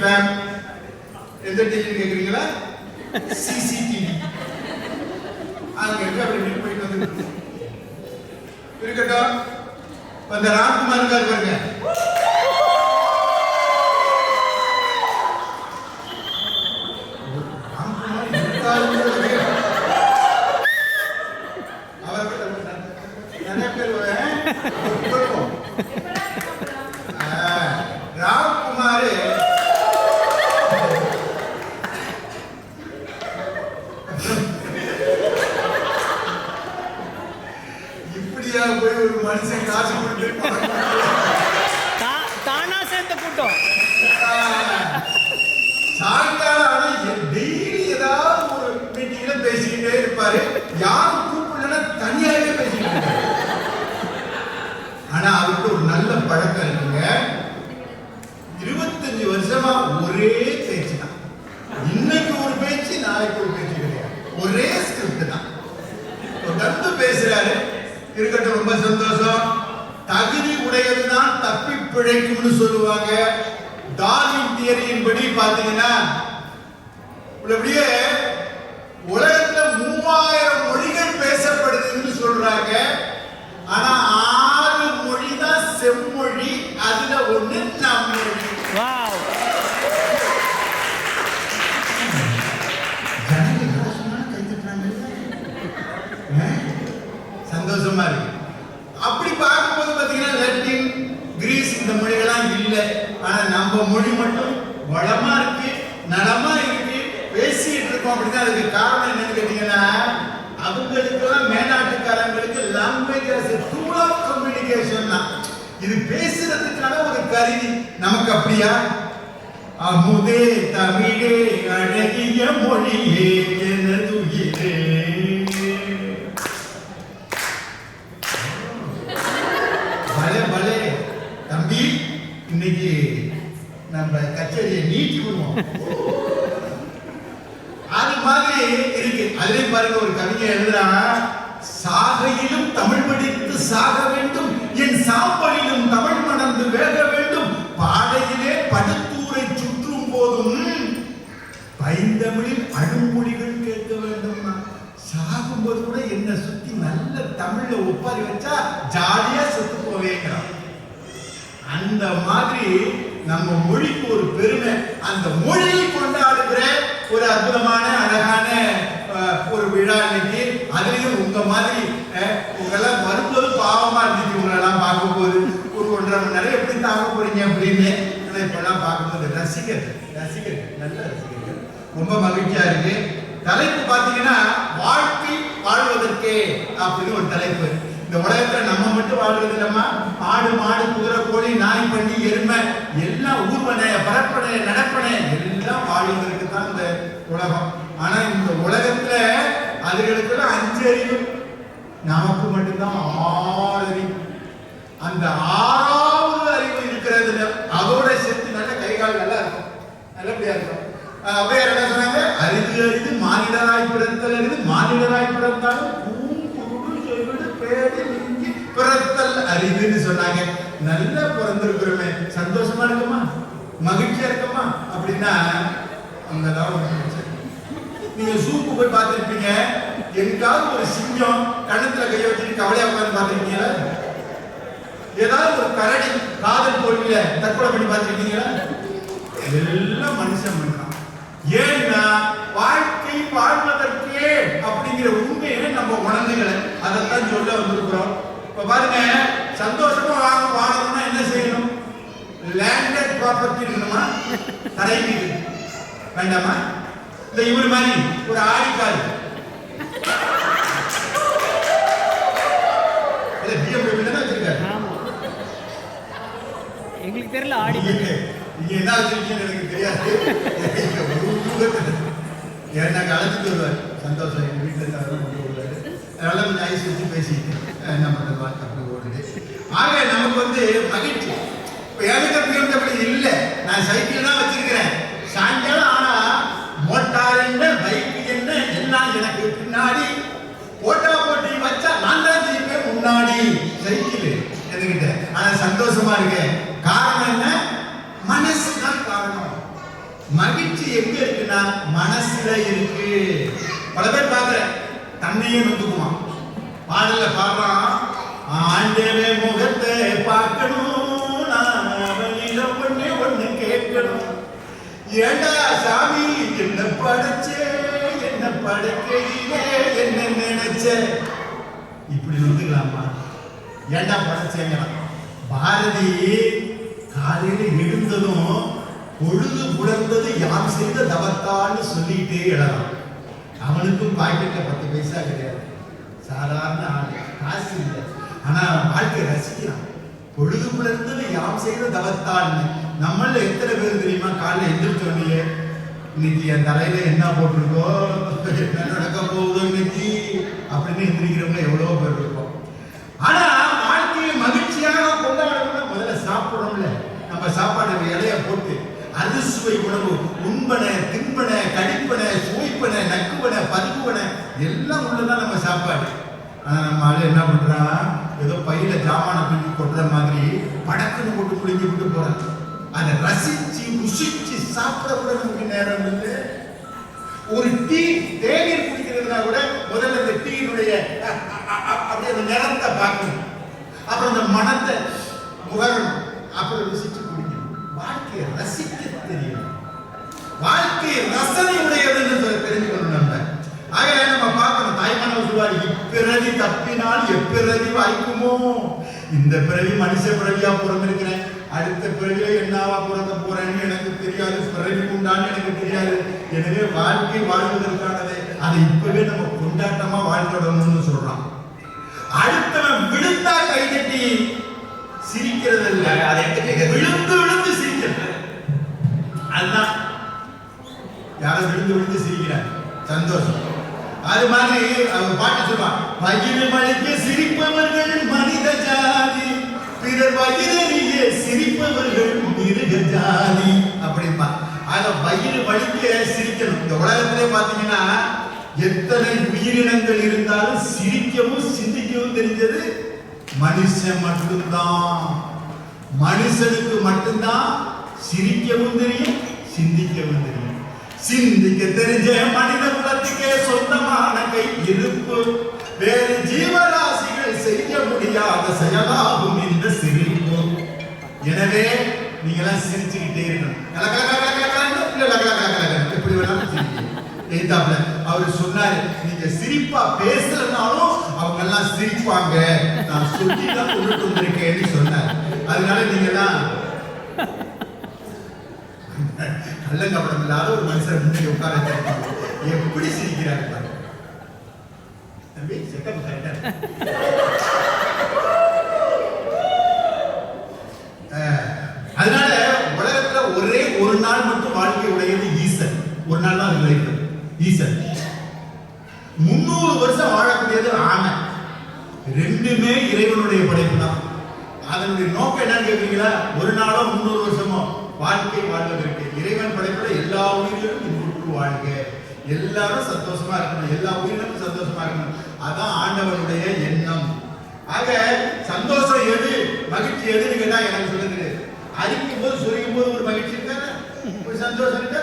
Fame எந்த TV கேக்குறீங்களா? CCTV. அங்க இருந்து அப்படி போயிட்டு வந்து இருக்கட்டும். அந்த ராம்குமார் இருக்காரு பாருங்க. ராம்குமார் இப்படியா போய் ஒரு மனுஷன் காசு கொடுத்து தானா சேர்ந்த கூட்டம் சாயங்காலம் டெய்லி ஏதாவது ஒரு மீட்டிங்ல பேசிக்கிட்டே இருப்பாரு. யாரும் கூப்பிடலன்னா தனியாவே பேசிக்கிட்டு இருப்பாரு. ஆனா அவருக்கு ஒரு நல்ல பழக்கம் இருக்குங்க. 25 வருஷமா ஒரே பேச்சு தான். இன்னைக்கு ஒரு பேச்சு, நாளைக்கு ஒரு பேச்சு கிடையாது. ஒரே ஸ்கிரிப்ட் தான். தொடர்ந்து பேசுறாரு. இருக்கட்டும், ரொம்ப சந்தோஷம். தகுதி உடையதுதான் தப்பி பிழைக்கும்னு சொல்லுவாங்க. டார்வின் தியரியின் படி பாத்தீங்கன்னா அப்படியே உலகத்துல 3000 மொழிகள் பேசப்படுதுன்னு சொல்றாங்க. ஆனா 6 மொழி தான் செம்மொழி. அதுல ஒண்ணு நம் மொழி. சந்தோஷமா இருக்கு. அப்படி பார்க்கும்போது பாத்தீங்கன்னா லத்தீன், கிரீஸ் இந்த மொழிகள்லாம் இல்லை. ஆனா நம்ம மொழி மட்டும் வளமா இருக்கு, நலமா இருக்கு, பேசிட்டு இருக்கோம். அப்படின்னா அதுக்கு காரணம் என்னன்னு கேட்டீங்கன்னா, அவங்களுக்கெல்லாம் மேநாட்டுக்காரங்களுக்கு language as a tool of communication தான். இது பேசுறதுக்கான ஒரு கருவி. நமக்கு அப்படியா? அமுதே தமிழே அழகிய மொழியே எனதுயிரே. பலே பலே தம்பி, இன்னைக்கு நம்ம கச்சேரியை நீட்டி விடுவோம். அது மாதிரி இருக்கு. அதுலயும் பாருங்க, ஒரு கவிஞர் எழுதுறான், சாகையிலும் தமிழ் படித்து சாக வேண்டும், என் சாம்பலிலும் தமிழ் மணந்து வேக வேண்டும், பாடையிலே படுத்தூரை சுற்றும் போதும் பைந்தமிழில் அழுமொழிகள் கேட்க வேண்டும். சாகும்போது கூட என்ன சுத்தி நல்ல தமிழ்ல ஒப்பாரி வச்சா ஜாலியா செத்து போவேங்கிறான். அந்த மாதிரி நம்ம மொழிக்கு ஒரு பெருமை. அந்த மொழியை கொண்டாடுகிற ஒரு அற்புதமான அழகான ஒரு விழா இன்னைக்கு. அதுலயும் உங்க மாதிரி உங்களெல்லாம் வரும்போது பாவமா இருந்துச்சு. உங்களெல்லாம் பார்க்கும் போது ஒரு 1.5 மணி நேரம் எப்படி தாங்க போறீங்க அப்படின்னு. இப்பெல்லாம் பார்க்கும்போது ரசிகர்கள் நல்ல ரசிகர்கள், ரொம்ப மகிழ்ச்சியா இருக்கு. தலைப்பு பாத்தீங்கன்னா வாழ்க்கை வாழ்வதற்கே அப்படின்னு ஒரு தலைப்பு. இந்த உலகத்துல நம்ம மட்டும் வாழ்றது இல்லம்மா. ஆடு மாடு குதிரை கோழி நாய் பண்ணி எருமை எல்லாம் ஊர்வன பரப்பனை நடப்பனை எல்லாம் வாழ்வதற்கு தான் இந்த உலகம். ஆனா இந்த உலகத்துல அதுகளுக்கெல்லாம் 5 அறிவு, நமக்கு மட்டும்தான் 6 அறிவு. அந்த 6வது அறிவு இருக்கிறதுல அதோட சேர்த்து நல்ல கை கால் நல்லா இருக்கும், நல்லபடியா இருக்கும். அவையார் என்ன சொன்னாங்க? அரிது அரிது மானிடராய் பிறத்தல் அரிது, மானிடராய் பிறந்தாலும் பிறத்தல் அரிதுன்னு சொன்னாங்க. நல்லா பிறந்திருக்கிறோமே, சந்தோஷமா இருக்குமா, மகிழ்ச்சியா இருக்குமா அப்படின்னா அங்கதான் ஒரு மகிழ்ச்சி. நீங்க சூப்பு போய் பார்த்துருப்பீங்க, எங்காவது ஒரு சிங்கம் கண்ணத்துல கைய வச்சுட்டு கவலையா உட்காந்து பார்த்துருக்கீங்களா? ஏதாவது ஒரு கரடி காதல் தோல்வியில தற்கொலை பண்ணி பார்த்துருக்கீங்களா? எல்லாம் மனுஷன் பண்றான். ஏன்னா வாழ்க்கை வாழ்வதற்கே அப்படிங்கிற உண்மையை நம்ம உணர்ந்துகளை அதைத்தான் சொல்ல வந்திருக்கிறோம். இப்ப பாருங்க, சந்தோஷமா வாழணும்னா என்ன செய்யணும்? லேண்டட் ப்ராப்பர்ட்டி இருக்கணுமா? தரை வீடு வேண்டாமா? இந்த இவர் மாதிரி ஒரு ஆடிக்காரு எங்களுக்கு தெரியல. ஆடி நீங்க என்ன வச்சிருக்கீங்கன்னு எனக்கு தெரியாது. எனக்கு அழைச்சிட்டு வருவார். சந்தோஷம் எங்க வீட்டுல இருந்தாலும் கொண்டு வருவாரு. அதனால கொஞ்சம் ஐஸ் வச்சு பேசிட்டு என்ன பண்றது அப்படி ஓடுது. ஆக நமக்கு மகிழ்ச்சி. இப்ப எனக்கு பிஎம்டபிள்யூ இல்லை, நான் சைக்கிள் தான் வச்சிருக்கிறேன். சாயங்காலம் ஆனா மோட்டார் என்ன பைக் என்ன எல்லாம் எனக்கு பின்னாடி. போட்டா போட்டி வச்சா நான் தான் ஜெயிப்பேன் முன்னாடி. சைக்கிள் எதுக்கிட்ட. ஆனா சந்தோஷமா இருக்கேன். காரணம் என்ன? மனசு தான் காரணம். மகிழ்ச்சி எங்க இருக்குன்னா மனசுல இருக்கு. பல பேர் பாக்குறேன் தன்னையே நொந்துக்குவான். பாடல பாடுறான், ஆண்டவே முகத்தை பார்க்கணும், நான் அவனில ஒண்ணு கேட்கணும். ஏண்டா சாமி என்ன படைச்சே, என்ன படைக்கையிலே என்ன நினைச்ச, இப்படி நொந்துக்கலாமா? ஏண்டா படைச்சேங்கிறான். பாரதி காலையில எழுந்ததும் பொழுது புலர்ந்தது யாம் செய்த தவத்தான்னு சொல்லிட்டே எழலாம். அவனுக்கும் பாக்கெட்ல 10 பைசா கிடையாது, சாதாரண ஆள், காசு இல்லை. ஆனா வாழ்க்கை ரசிக்கிறான். பொழுது புலர்ந்தது யாம் செய்த தவத்தான்னு. நம்மள எத்தனை பேர் தெரியுமா காலைல எந்திரிச்சோன்னே இன்னைக்கு என் தலையில என்ன போட்டிருக்கோ, என்ன நடக்க போகுதோ இன்னைக்கு அப்படின்னு எந்திரிக்கிறவங்க எவ்வளவோ பேர் இருக்கோம். ஆனா வாழ்க்கையை மகிழ்ச்சியாக கொண்டாடணும்னா முதல்ல சாப்பிடுறோம்ல, நம்ம சாப்பாடு இலைய போட்டு அறுசுவை உணவு, உண்பன தின்பன கடிப்பன சுவைப்பன நக்குவன பதுக்குவன எல்லாம் உள்ளதான் நம்ம சாப்பாடு. ஆனா நம்ம ஆளு என்ன பண்றான், ஏதோ பையில ஜாமான தூக்கி கொட்டுற மாதிரி படக்குன்னு போட்டு குளிஞ்சு விட்டு போறான். அதை ரசிச்சு ருசிச்சு சாப்பிட கூட நமக்கு நேரம் இல்லை. ஒரு டீ தேநீர் குடிக்கிறதுனா கூட முதல்ல இந்த டீனுடைய அப்படி அந்த நிறத்தை பார்க்கணும், அப்புறம் அந்த மனத்தை முகரணும், அப்புறம் ருசிச்சு குடிக்கணும். வாழ்க்கையை ரசிக்க தெரியும், வாழ்க்கை ரசனை உடையதுன்னு தெரிஞ்சுக்கணும் நம்ம. ஆக நம்ம பார்க்கணும், தாய்மானவர் சொல்வார், இப்பிறவி தப்பினால் எப்பிறவி வாய்க்குமோ. இந்த பிறவி மனுஷ பிறவியா பிறந்திருக்கிறேன், அடுத்த பிறவில என்னவா பிறந்த போறேன்னு எனக்கு தெரியாது, பிறவி உண்டான்னு எனக்கு தெரியாது. எனவே வாழ்க்கை வாழ்வதற்கானது அதை இப்பவே நம்ம கொண்டாட்டமா வாழ்ந்துடணும்னு சொல்றான். அடுத்தவன் விழுந்தா கைதட்டி சிரிக்கிறது இல்லை, அதை விழுந்து விழுந்து சிரிக்கிறது. அதுதான் யாரும் விழுந்து விழுந்து சிரிக்கிறார், சந்தோஷம். அது மாதிரி அவர் பாட்டு சொல்லுவான், வயிறு மலிக்க சிரிப்பவர்கள் மனித ஜாதி, பிறர் வயிறறிய சிரிப்பவர்கள் மிருக ஜாதி அப்படின்பா. ஆக வயிறு வலிக்க சிரிக்கணும். இந்த உலகத்திலே பாத்தீங்கன்னா எத்தனை உயிரினங்கள் இருந்தாலும் சிரிக்கவும் சிந்திக்கவும் தெரிஞ்சது மனுஷன் மட்டும்தான். மனுஷனுக்கு மட்டும்தான் சிரிக்கவும் தெரியும், சிந்திக்கவும் தெரியும். சிந்திக்க தெரிஞ்ச மனித குலத்துக்கே சொந்தமான கை இருப்பு, வேறு ஜீவராசிகள் செய்ய முடியாத செயலாகும் இந்த சிரிப்பு. எனவே நீங்க எல்லாம் சிரிச்சுக்கிட்டே இருக்கணும். எப்படி வேணாலும் அவர் சொன்னாரு, நீங்க சிரிப்பா பேசலனாலும் அவங்க எல்லாம் சிரிப்பாங்க, நான் சொல்லி தான் கொண்டுட்டு வந்திருக்கேன்னு சொன்னார். அதனால நீங்க எல்லாம் கள்ளங்கப்படம் இல்லாத ஒரு மனுஷன் முன்னாடி உட்கார எப்படி சிரிக்கிறாரு பாருங்க. தம்பி செட்டப் கரெக்டா. அதனால உலகத்துல ஒரே ஒரு நாள் மட்டும் வாழ்க்கை உடையது ஈசன். ஒரு நாள் தான் இருக்கிறது ஈசன். 300 வருஷம் வாழக்கூடியது ஆமை. ரெண்டுமே இறைவனுடைய படைப்பு தான். அதனுடைய நோக்கம் என்னன்னு கேட்குறீங்களா? ஒரு நாளோ 300 வருஷமோ வாழ்க்கை வாழ்வதற்கு இறைவன் படைப்புல எல்லா உயிரிலும் இன்புற்று வாழ்க, எல்லாரும் சந்தோஷமா இருக்கணும், எல்லா உயிரிலும் சந்தோஷமா இருக்கணும். அதான் ஆண்டவனுடைய எண்ணம். ஆக சந்தோஷம் எது, மகிழ்ச்சி எதுன்னு கேட்டா எனக்கு சொல்ல தெரியாது. அடிக்கும் போது சொரிக்கும் போது ஒரு மகிழ்ச்சி இருக்கானே, ஒரு சந்தோஷம் இருக்கா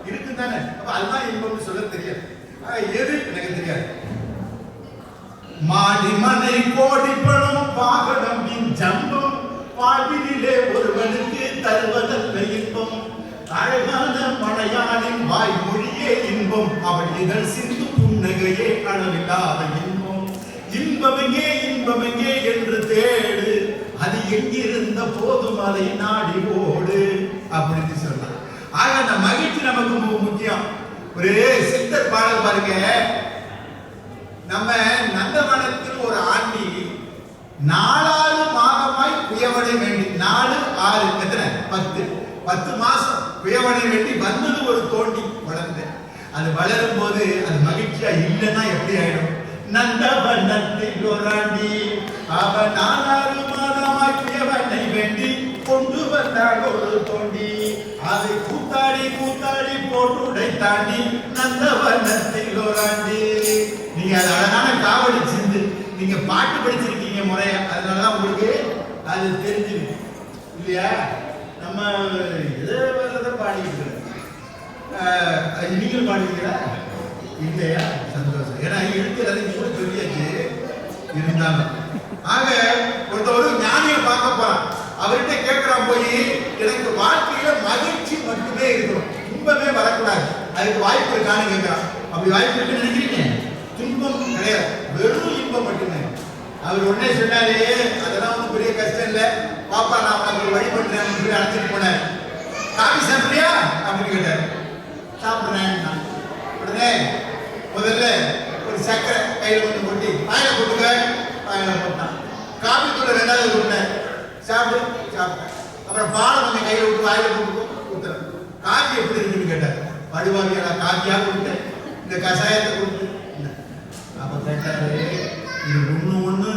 இருக்கு தானே. அப்ப அதுதான் இன்பம்னு சொல்ல தெரியாது. எது எனக்கு தெரியாது. மாடி மனை கோடி பணம் பாகடம் ஜம்பம், வாழ்விலே ஒருவனுக்கு தருவதல்ல இன்பம், அழகான மலையாளின் வாய்மொழியே இன்பம், அவள் இதழ் சிந்து புன்னகையே அளவில்லாத இன்பம். இன்பமெங்கே என்று தேடு, அது எங்கிருந்த போதும் அதை நாடி ஓடு அப்படின்னு சொன்னார். ஆக அந்த மகிழ்ச்சி நமக்கு முக்கியம். ஒரு சித்தர் பாடல் பாருங்க, நம்ம நந்தவனத்தில் ஒரு ஆண்டி 4 மாதமாய் குயவனை வேண்டி, 4 6 எத்தனை 10 மாசம் குயவனை வேண்டி வந்தது ஒரு தோண்டி வளர்ந்து. அது வளரும் போது அது மகிழ்ச்சியா இல்லைன்னா எப்படி ஆயிடும்? நந்தவனத்தில் ஒரு ஆண்டி அவ 4 மாதமாய் குயவனை வேண்டி கொண்டு வந்தாங்க ஒரு தோண்டி, அதை கூத்தாடி போட்டு உடைத்தாண்டி நந்தவனத்தில் ஒரு ஆண்டி. நீங்க அது அழகான காவடி சிந்து, நீங்க பாட்டு படிச்சிருக்கீங்க முறையா, அதனாலதான் உங்களுக்கு அது தெரிஞ்சிருக்கு இல்லையா? நம்ம எதை பாடிட்டு நீங்கள் பாடுவீங்களா? இல்லையா? சந்தோஷம். ஏன்னா எழுத்துறது கூட சொல்லியாச்சு இருந்தாலும். ஆக ஒருத்தர் ஞானியை பார்க்க போறான். அவர்கிட்ட கேட்கிறான் போய், எனக்கு வாழ்க்கையில மகிழ்ச்சி மட்டுமே இருக்கணும், துன்பமே வரக்கூடாது, அதுக்கு வாய்ப்பு இருக்கான்னு கேட்கிறான். அப்படி வாய்ப்பு இருக்குன்னு நினைக்கிறீங்க? துன்பம் கிடையாது, வெறும் இன்பம் மட்டுமே. அவர் உடனே சொன்னாரு, அதெல்லாம் ஒன்றும் பெரிய கஷ்டம் இல்லை பாப்பா, நான் உனக்கு ஒரு வழி பண்றேன் சொல்லி அழைச்சிட்டு போனேன். காபி சாப்பிட்றியா அப்படின்னு கேட்டாரு. சாப்பிட்றேன். உடனே முதல்ல ஒரு சக்கரை கையில் கொண்டு கொட்டி வாயில போட்டுக்க, வாயில போட்டான். காபி தூளை ரெண்டாவது கொடுத்தேன், சாப்பிடு, சாப்பிட்டேன். அப்புறம் பாலை கொஞ்சம் கையில் விட்டு வாயில போட்டு கொடுத்துறேன். காபி எப்படி இருக்குன்னு கேட்டார். வடிவாவியா, நான் காபியா கொடுத்தேன், இந்த கஷாயத்தை கொடுத்து. அப்ப கேட்டாரு, இது ஒண்ணு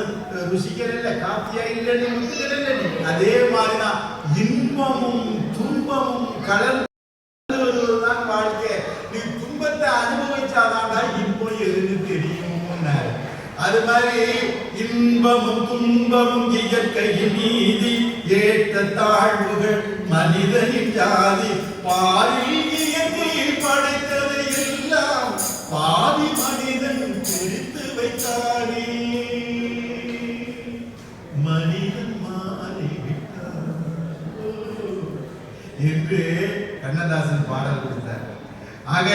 ருசிக்கல, காப்பியா இல்லைன்னு முத்துக்கல. அதே மாதிரிதான் இன்பமும் துன்பமும் கலந்துதான் வாழ்க்கை. நீ துன்பத்தை அனுபவிச்சாதான் இன்பம் எதுன்னு தெரியும். அது மாதிரி இன்பமும் துன்பமும் இயற்கையின் நீதி, ஏற்ற தாழ்வுகள் மனிதனின் ஜாதி, பாரில் இயற்கையில் படைத்தது எல்லாம் பாதி மனிதன் பிரித்து வைத்தானே, மனிதன் மாறிவிட்டான் என்று கண்ணதாசன் பாடல் கொடுத்தார். ஆக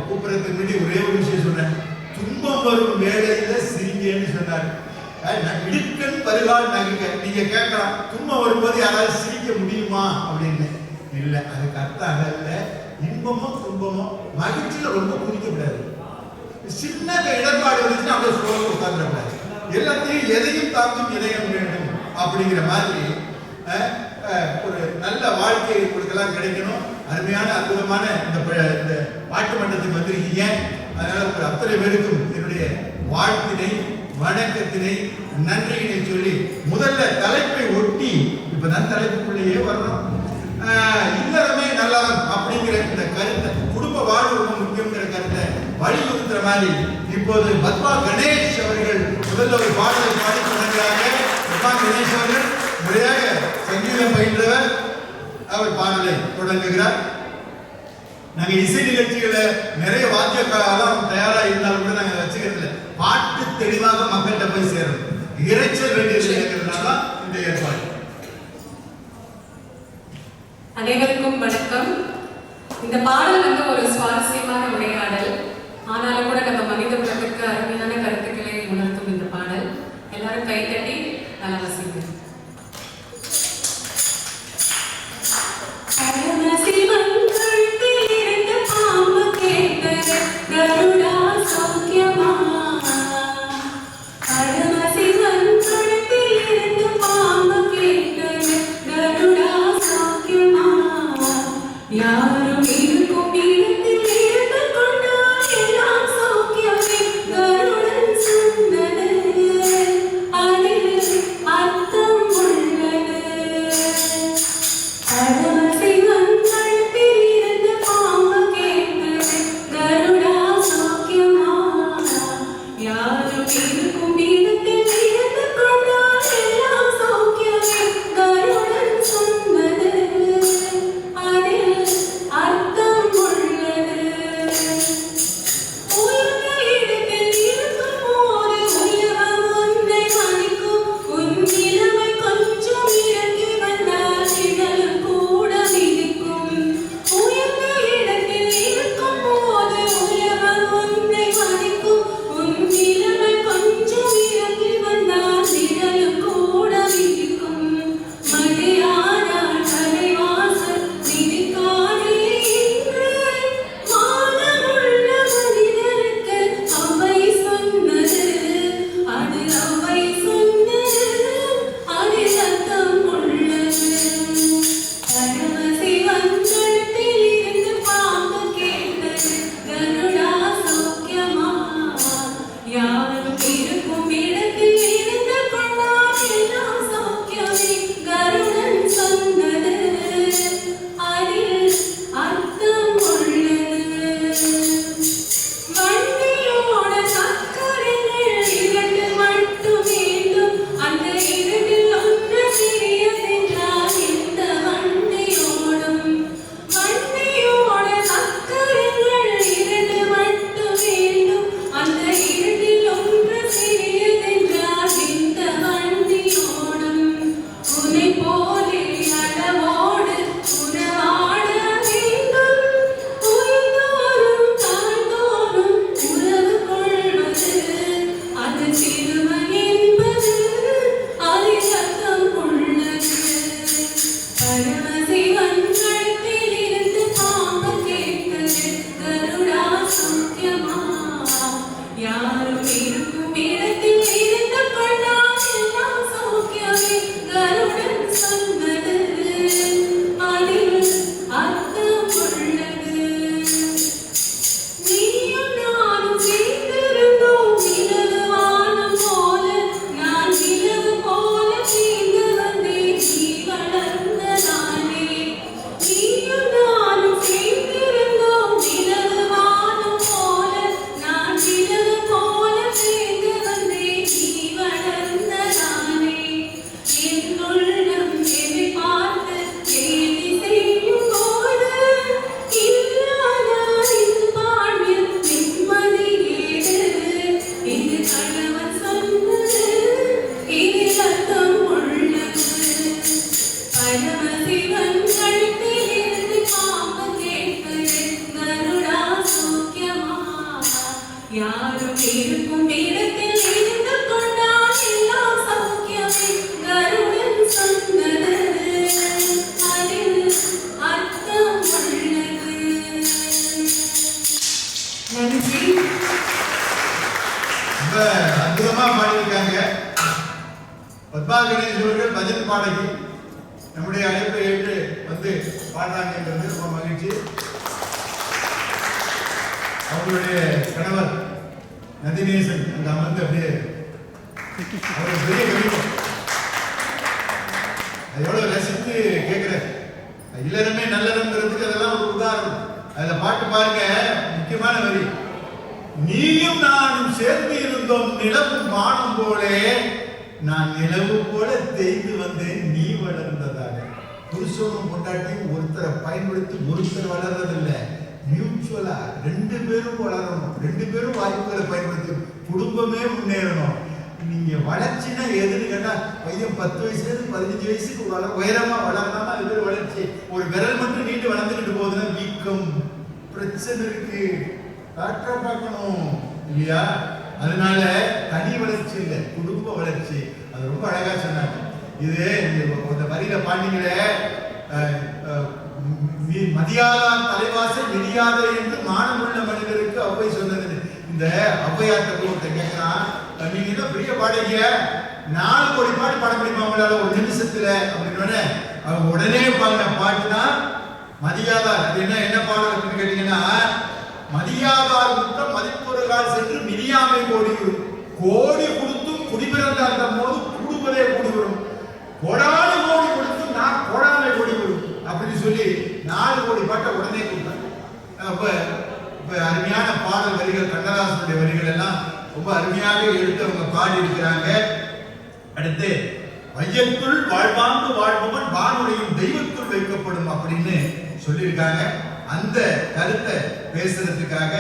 கூப்பிடுறதுக்கு முன்னாடி ஒரே ஒரு விஷயம் சொன்னேன். துன்பம் வரும் வேலையில சிரிங்கன்னு சொன்னார். இடுக்கன் வருகால் நகைங்க. நீங்க கேட்கலாம், துன்பம் வரும்போது யாராவது சிரிக்க முடியுமா அப்படின்னு. இல்லை, அதுக்கு அர்த்தம் அல்ல. இன்பமோ துன்பமோ மகிழ்ச்சியில ரொம்ப குதிக்கப்படாது. சின்ன இடர்பாடு வந்துச்சுன்னா அப்படியே சோழ உட்கார்ந்துடக்கூடாது. எல்லாத்தையும் எதையும் தாக்கும் இதயம் வேண்டும் அப்படிங்கிற மாதிரி ஒரு நல்ல வாழ்க்கை உங்களுக்கெல்லாம் கிடைக்கணும். அருமையான அற்புதமான இந்த பாட்டு மன்றத்துக்கு வந்திருக்கீங்க. அதனால உங்கள் அத்தனை பேருக்கும் என்னுடைய வாழ்த்தினை, வணக்கத்தினை, நன்றியினை சொல்லி முதல்ல தலைப்பை ஒட்டி இப்பதான் தலைப்புக்குள்ளேயே வரணும். இல்லறமே நல்லறம் அப்படிங்கிற இந்த கருத்தை, குடும்ப வாழ்வு ரொம்ப முக்கியங்கிற கருத்தை வலியுறுத்துற மாதிரி இப்போது பத்மா கணேஷ் அவர்கள் முதல்ல ஒரு பாடலை பாடி தொடங்குகிறாங்க. பத்மா கணேஷ் அவர்கள் முறையாக சங்கீதம் பயின்றவர், அவர் பாடலை தொடங்குகிறார். நாங்க இசை நிகழ்ச்சிகளை நிறைய வாத்தியக்காரெல்லாம் தயாரா இருந்தாலும் கூட நாங்க வச்சுக்கிறது இல்லை. பாட்டு தெளிவாக மக்கள்கிட்ட போய் சேரும், இறைச்சல் வேண்டியதுனால இந்த ஏற்பாடு. அனைவருக்கும் வணக்கம். இந்த பாடல் ஒரு சுவாரஸ்யமான உரையாடல், ஆனாலும் கூட நம்ம மனித குலத்திற்கு அருமையான கருத்துக்களை உணர்த்தும் இந்த பாடல். எல்லாரும் கைத்தட்டி நல்லா வசிங்க. கருடா சௌக்கியமா, அடமசிவன் கழுத்தில் இருந்து பாம்பு கேட்டது. கருடா சௌக்கியமா, யாரும் இருக்கும் இடத்தில் இருந்து கொண்டால் எல்லாம் சௌக்கியமே. கருடன் சொன்னது அதில் அர்த்தம் உள்ளது. அடமசிவன் கழுத்தில் இருந்து பாம்பு கேட்டது. கருடா சௌக்கியமா, யாரும் இருக்கும் இடத்தில் இருந்து கொண்டால் எல்லாம் சௌக்கியமே. கருடன் சொன்னது அதில் அர்த்தம் உள்ளது. நன்றி. ரொம்ப அற்புதமா பாடியிருக்காங்க. பத்மா கணேஷ் அவர்கள் பஜன் பாடகி நம்முடைய அழைப்பை ஏற்று வந்து பாடுறாங்கன்றது ரொம்ப மகிழ்ச்சி. அவங்களுடைய கணவர் நதிநேசன் அங்க அமர்ந்து அப்படியே அவர் பெரிய கவிஞர், எவ்வளவு ரசித்து கேட்கிற இல்லறமே நல்லறம்ங்கிறதுக்கு அதெல்லாம் ஒரு உதாரணம். அதுல பாட்டு பாருங்க, முக்கியமான வரி, நீயும் நானும் சேர்ந்து இருந்தோம் நிலவும் வானம் போலே, நான் நிலவு போல தேய்ந்து வந்தேன் நீ வளர்ந்ததாக. புருஷனும் பொண்டாட்டியும் ஒருத்தரை பயன்படுத்தி ஒருத்தர் வளர்றதில்லை, மியூச்சுவலா ரெண்டு பேரும் வளரணும், ரெண்டு பேரும் வாய்ப்புகளை பயன்படுத்தி குடும்பமே முன்னேறணும். நீங்க வளர்ச்சினா எதுன்னு கேட்டா, பையன் 10 வயசுலேருந்து 15 வயசுக்கு உயரமா வளரலாமா, இது வளர்ச்சி. ஒரு விரல் மட்டும் நீண்டு வளர்ந்துக்கிட்டு போகுதுன்னா வீக்கம், பிரச்சனை இருக்கு, டாக்டரை பார்க்கணும் இல்லையா? அதனால தனி வளர்ச்சி இல்லை, குடும்ப வளர்ச்சி. அது ரொம்ப அழகா சொன்னாங்க. இது இந்த வரியில பாண்டிங்களே, மதியாதார் தலைவாசல் மிதியாத என்று மானமுள்ள மனிதருக்கு அவ்வை சொன்னது. இந்த ஔவையார்ட்ட ஒருத்த கேட்கிறான், நீங்க என்ன பெரிய பாடகிய, 4 கோடி பாட்டு பாட முடியுமா உங்களால ஒரு நிமிஷத்துல அப்படின்னு. அவங்க உடனே பாடின பாட்டுனா மதியாதார். அது என்ன பாடல் அப்படின்னு கேட்டீங்கன்னா, மதியாதார் முற்றம் மதிப்பொருளால் சென்று மிதியாமை கோடி வரும், கோடி கொடுத்தும் குடிபிறந்தாட்ட போது கூடுவதே கூடி வரும், கோடானு கோடி கொடுத்தும் நான் கோடாமை கோடி வரும் அப்படின்னு சொல்லி 4 கோடி பாட்டை உடனே கொடுத்தாங்க. இப்ப அருமையான பாடல் வரிகள், கண்ணதாசனுடைய வரிகள் எல்லாம் ரொம்ப அருமையாக எடுத்து அவங்க பாடி இருக்கிறாங்க. அடுத்து, வையத்துள் வாழ்வாங்கு வாழ்பவன் வானுடையும் தெய்வத்துள் வைக்கப்படும் அப்படின்னு சொல்லியிருக்காங்க. அந்த கருத்தை பேசுறதுக்காக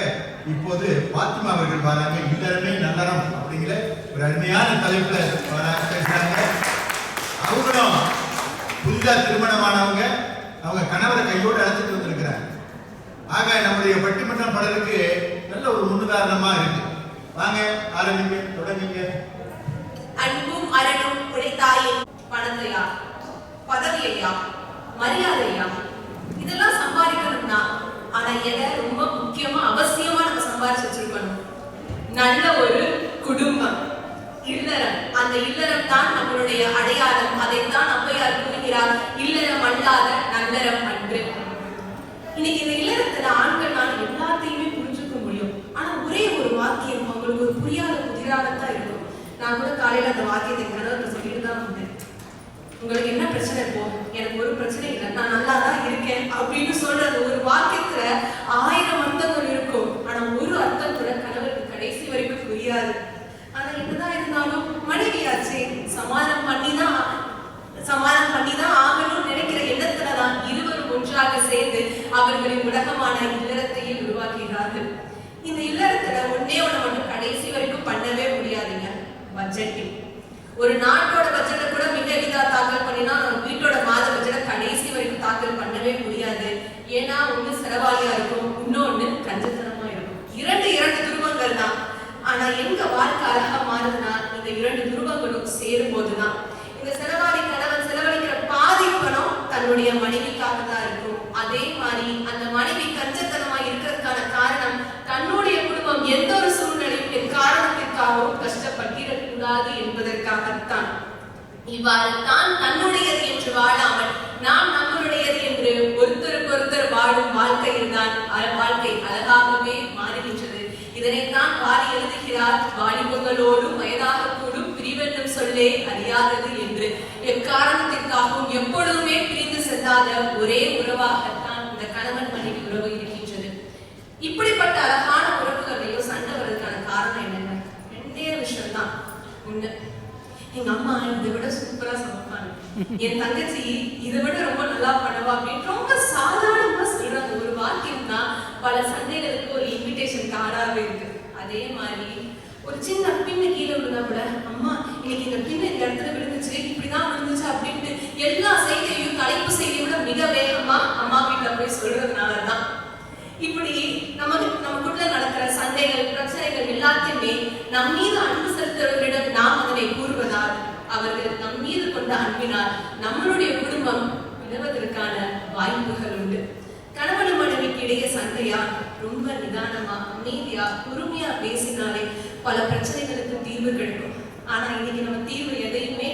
இப்போது பாத்திமா அவர்கள் வராங்க. இல்லறமே நல்லறம் அப்படிங்கிற ஒரு அருமையான தலைப்புல பேசுறாங்க. அவங்களும் புதிதா திருமணமானவங்க, அவங்க கணவரை கையோடு அழைச்சிட்டு வந்திருக்கிறாங்க. ஆக நம்முடைய பட்டிமன்றம் பலருக்கு நல்ல ஒரு முன்னுதாரணமா இருக்கு. வாங்க ஆரம்பிங்க, தொடங்குங்க. அன்பும் அரணும் உழைத்தாயே, பணத்தையா, பதவியையா, மரியாதையா, இதெல்லாம் சம்பாதிக்கணும்னா ஆனா எதை ரொம்ப முக்கியமா அவசியமா நம்ம சம்பாதிச்சு வச்சிருக்கணும், நல்ல ஒரு குடும்பம், இல்லறம். அந்த இல்லறம் தான் நம்மளுடைய அடையாளம். அதைத்தான் ஔவையார் கூறுகிறார், இல்லறம் அல்லாத நல்லறம் அன்று. இன்னைக்கு இந்த இல்லறத்துல ஆண்கள்னால எல்லாத்தையுமே புரிஞ்சுக்க முடியும். ஆனா ஒரே ஒரு வாக்கியம் அவங்களுக்கு ஒரு புரியாத புதிராகத்தான் இருக்கும். நான் கூட காலையில அந்த வாக்கியத்தை கணவர்கிட்ட சொல்லிட்டு தான் வந்தேன். உங்களுக்கு என்ன பிரச்சனை இப்போ? எனக்கு ஒரு பிரச்சனை இல்லை, நான் நல்லா தான் இருக்கேன் அப்படின்னு சொல்றது ஒரு வாக்கியத்துல 1000 அர்த்தங்கள் இருக்கும். ஆனா ஒரு அர்த்தம் கூட கணவருக்கு கடைசி வரைக்கும் புரியாது. ஆனா என்னதான் இருந்தாலும் மனைவியாச்சு, சமாதானம் பண்ணிதான் ஆகணும்னு நினைக்கிற எண்ணத்துலதான் இருவரும் ஒன்றாக சேர்ந்து அவர்களின் உலகமான இல்லறத்தையே உருவாக்குகிறார்கள். இந்த இல்லறத்துல ஒன்னே ஒண்ணு மட்டும் கடைசி வரைக்கும் பண்ணவே முடியாதுங்க, பட்ஜெட்டிங். ஒரு நாட்டோட பட்ஜெட்டை கூட மிக எளிதா தாக்கல் பண்ணினா நம்ம வீட்டோட மாத பட்ஜெட்டை கடைசி வரைக்கும் தாக்கல் பண்ணவே முடியாது. ஏன்னா ஒண்ணு செலவாளியா இருக்கும், இன்னொன்னு கஞ்சத்தனமா இருக்கும். இரண்டு துருவங்கள் தான். ஆனா எங்க வாழ்க்கை அழகா மாறுதுன்னா இந்த 2 துருவங்களும் சேரும் போதுதான். இந்த செலவாளி கணவன் செலவழிக்கிற பாதி பணம் தன்னுடைய மனைவிக்காக தான் இருக்கும். அதே மாதிரி அந்த மனைவி கஞ்சத்தனமா இருக்கிறதுக்கான காரணம் தன்னுடைய குடும்பம் எந்த ஒரு சூழ்நிலையும் காரணத்திற்காகவும் கஷ்டப்பட்டிடக்கூடாது என்பதற்காகத்தான். இவ்வாறு தான் தன்னுடையது என்று வாழாமல் நாம் நம்மளுடையது என்று ஒருத்தருக்கொருத்தர் வாழும் வாழ்க்கையில் தான் வாழ்க்கை அழகாகவே மாறுகின்றது. இதனைத்தான் வாரி எழுதுகிறார், வாலிபங்களோடும் வயதாக கூடும் பிரிவென்னும் சொல்லே அறியாதது என்று. எக்காரணத்திற்காகவும் எப்பொழுதுமே பிரிந்து செல்லாத ஒரே உறவாகத்தான் இந்த கணவன் மனைவி உறவு இருக்கின்றது. இப்படிப்பட்ட அழகான உறவுகளையும் சண்டை வருவதற்கான காரணம் என்னங்க? 2 விஷயம் தான். ஒண்ணு, எங்க அம்மா இதை விட சூப்பரா சமைப்பாங்க, என் தங்கச்சி இதை விட ரொம்ப நல்லா பண்ணுவா அப்படின்னு ரொம்ப சாதாரணமா சொல்றாங்க. ஒரு வாக்கியம் தான் பல சண்டைகளுக்கு ஒரு இன்விடேஷன் கார்டாவே இருக்கு. அதே மாதிரி ஒரு சின்ன பின்னு கீழே விழுந்தா கூட, அம்மா இன்னைக்கு இந்த பின்னு இந்த இடத்துல விழுந்துச்சு, இப்படிதான் விழுந்துச்சு அப்படின்ட்டு எல்லா செய்தியையும் தலைப்பு செய்தியை விட மிக வேகமா அம்மா வீட்டுல போய் சொல்றதுனாலதான் இப்படி நமக்குள்ள நடக்கிற சண்டைகள் பிரச்சனைகள் எல்லாத்தையுமே நம் மீது அன்பு செலுத்துவர்களிடம் நாம் அதனை கூறுவதால் அவர்கள் நம் மீது கொண்ட அன்பினால் நம்மளுடைய குடும்பம் விழுவதற்கான வாய்ப்புகள் உண்டு. கணவன் மனைவிக்கு இடையே சண்டை சந்தையா ரொம்ப நிதானமா அமைதியா பொறுமையா பேசினாலே பல பிரச்சனைகளுக்கு தீர்வு கிடைக்கும். ஆனா இன்னைக்கு நம்ம தீர்வு எதையுமே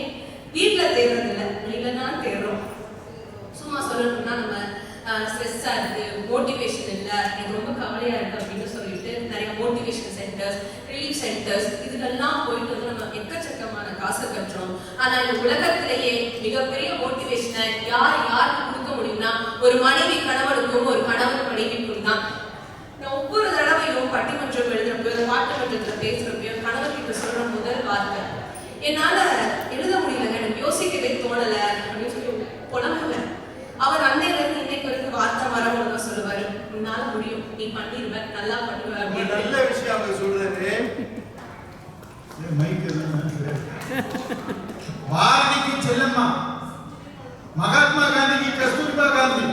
வீட்டுல தேடுறதில்ல, வெளியில தான் தேடுறோம். சும்மா சொல்லணும்னா நம்ம ஸ்ட்ரெஸ்ஸா இருக்கு, மோட்டிவேஷன் இல்லை, எனக்கு ரொம்ப கவலையா இருக்கு அப்படின்னு சொல்லிட்டு நிறைய மோட்டிவேஷன் சென்டர்ஸ், ரிலீஃப் சென்டர்ஸ் இதுக்கெல்லாம் போயிட்டு வந்து நம்ம எக்கச்சக்கமான காசை கட்டுறோம். ஆனா இந்த உலகத்திலேயே மிகப்பெரிய மோட்டிவேஷனை யாருக்கு கொடுக்க முடியும்னா ஒரு மனைவி கணவனுக்கும் ஒரு கணவன் மனைவிக்கும் தான். நான் ஒவ்வொரு தடவையும் பட்டிமன்றம் எழுதுறப்போ பாட்டுமன்றத்துல பேசுறப்போ கணவன்கிட்ட சொல்ற முதல் வார்த்தை, என்னால எழுத முடியலங்க, எனக்கு யோசிக்கவே தோணல அப்படின்னு சொல்லி புலம்புல. அவர் அன்னையில இருந்து இன்னைக்கு வரைக்கும் வார்த்தை மரபுன்னு சொல்லுவாரு, உன்னால முடியும், நீ பண்ணிடுவ, நல்லா பண்ணுவ அப்படின்னு. நல்ல விஷயம் அவங்க சொல்றாரு. பாரதிக்கு செல்லம்மா, மகாத்மா காந்திக்கு கஸ்தூர்பா காந்தி.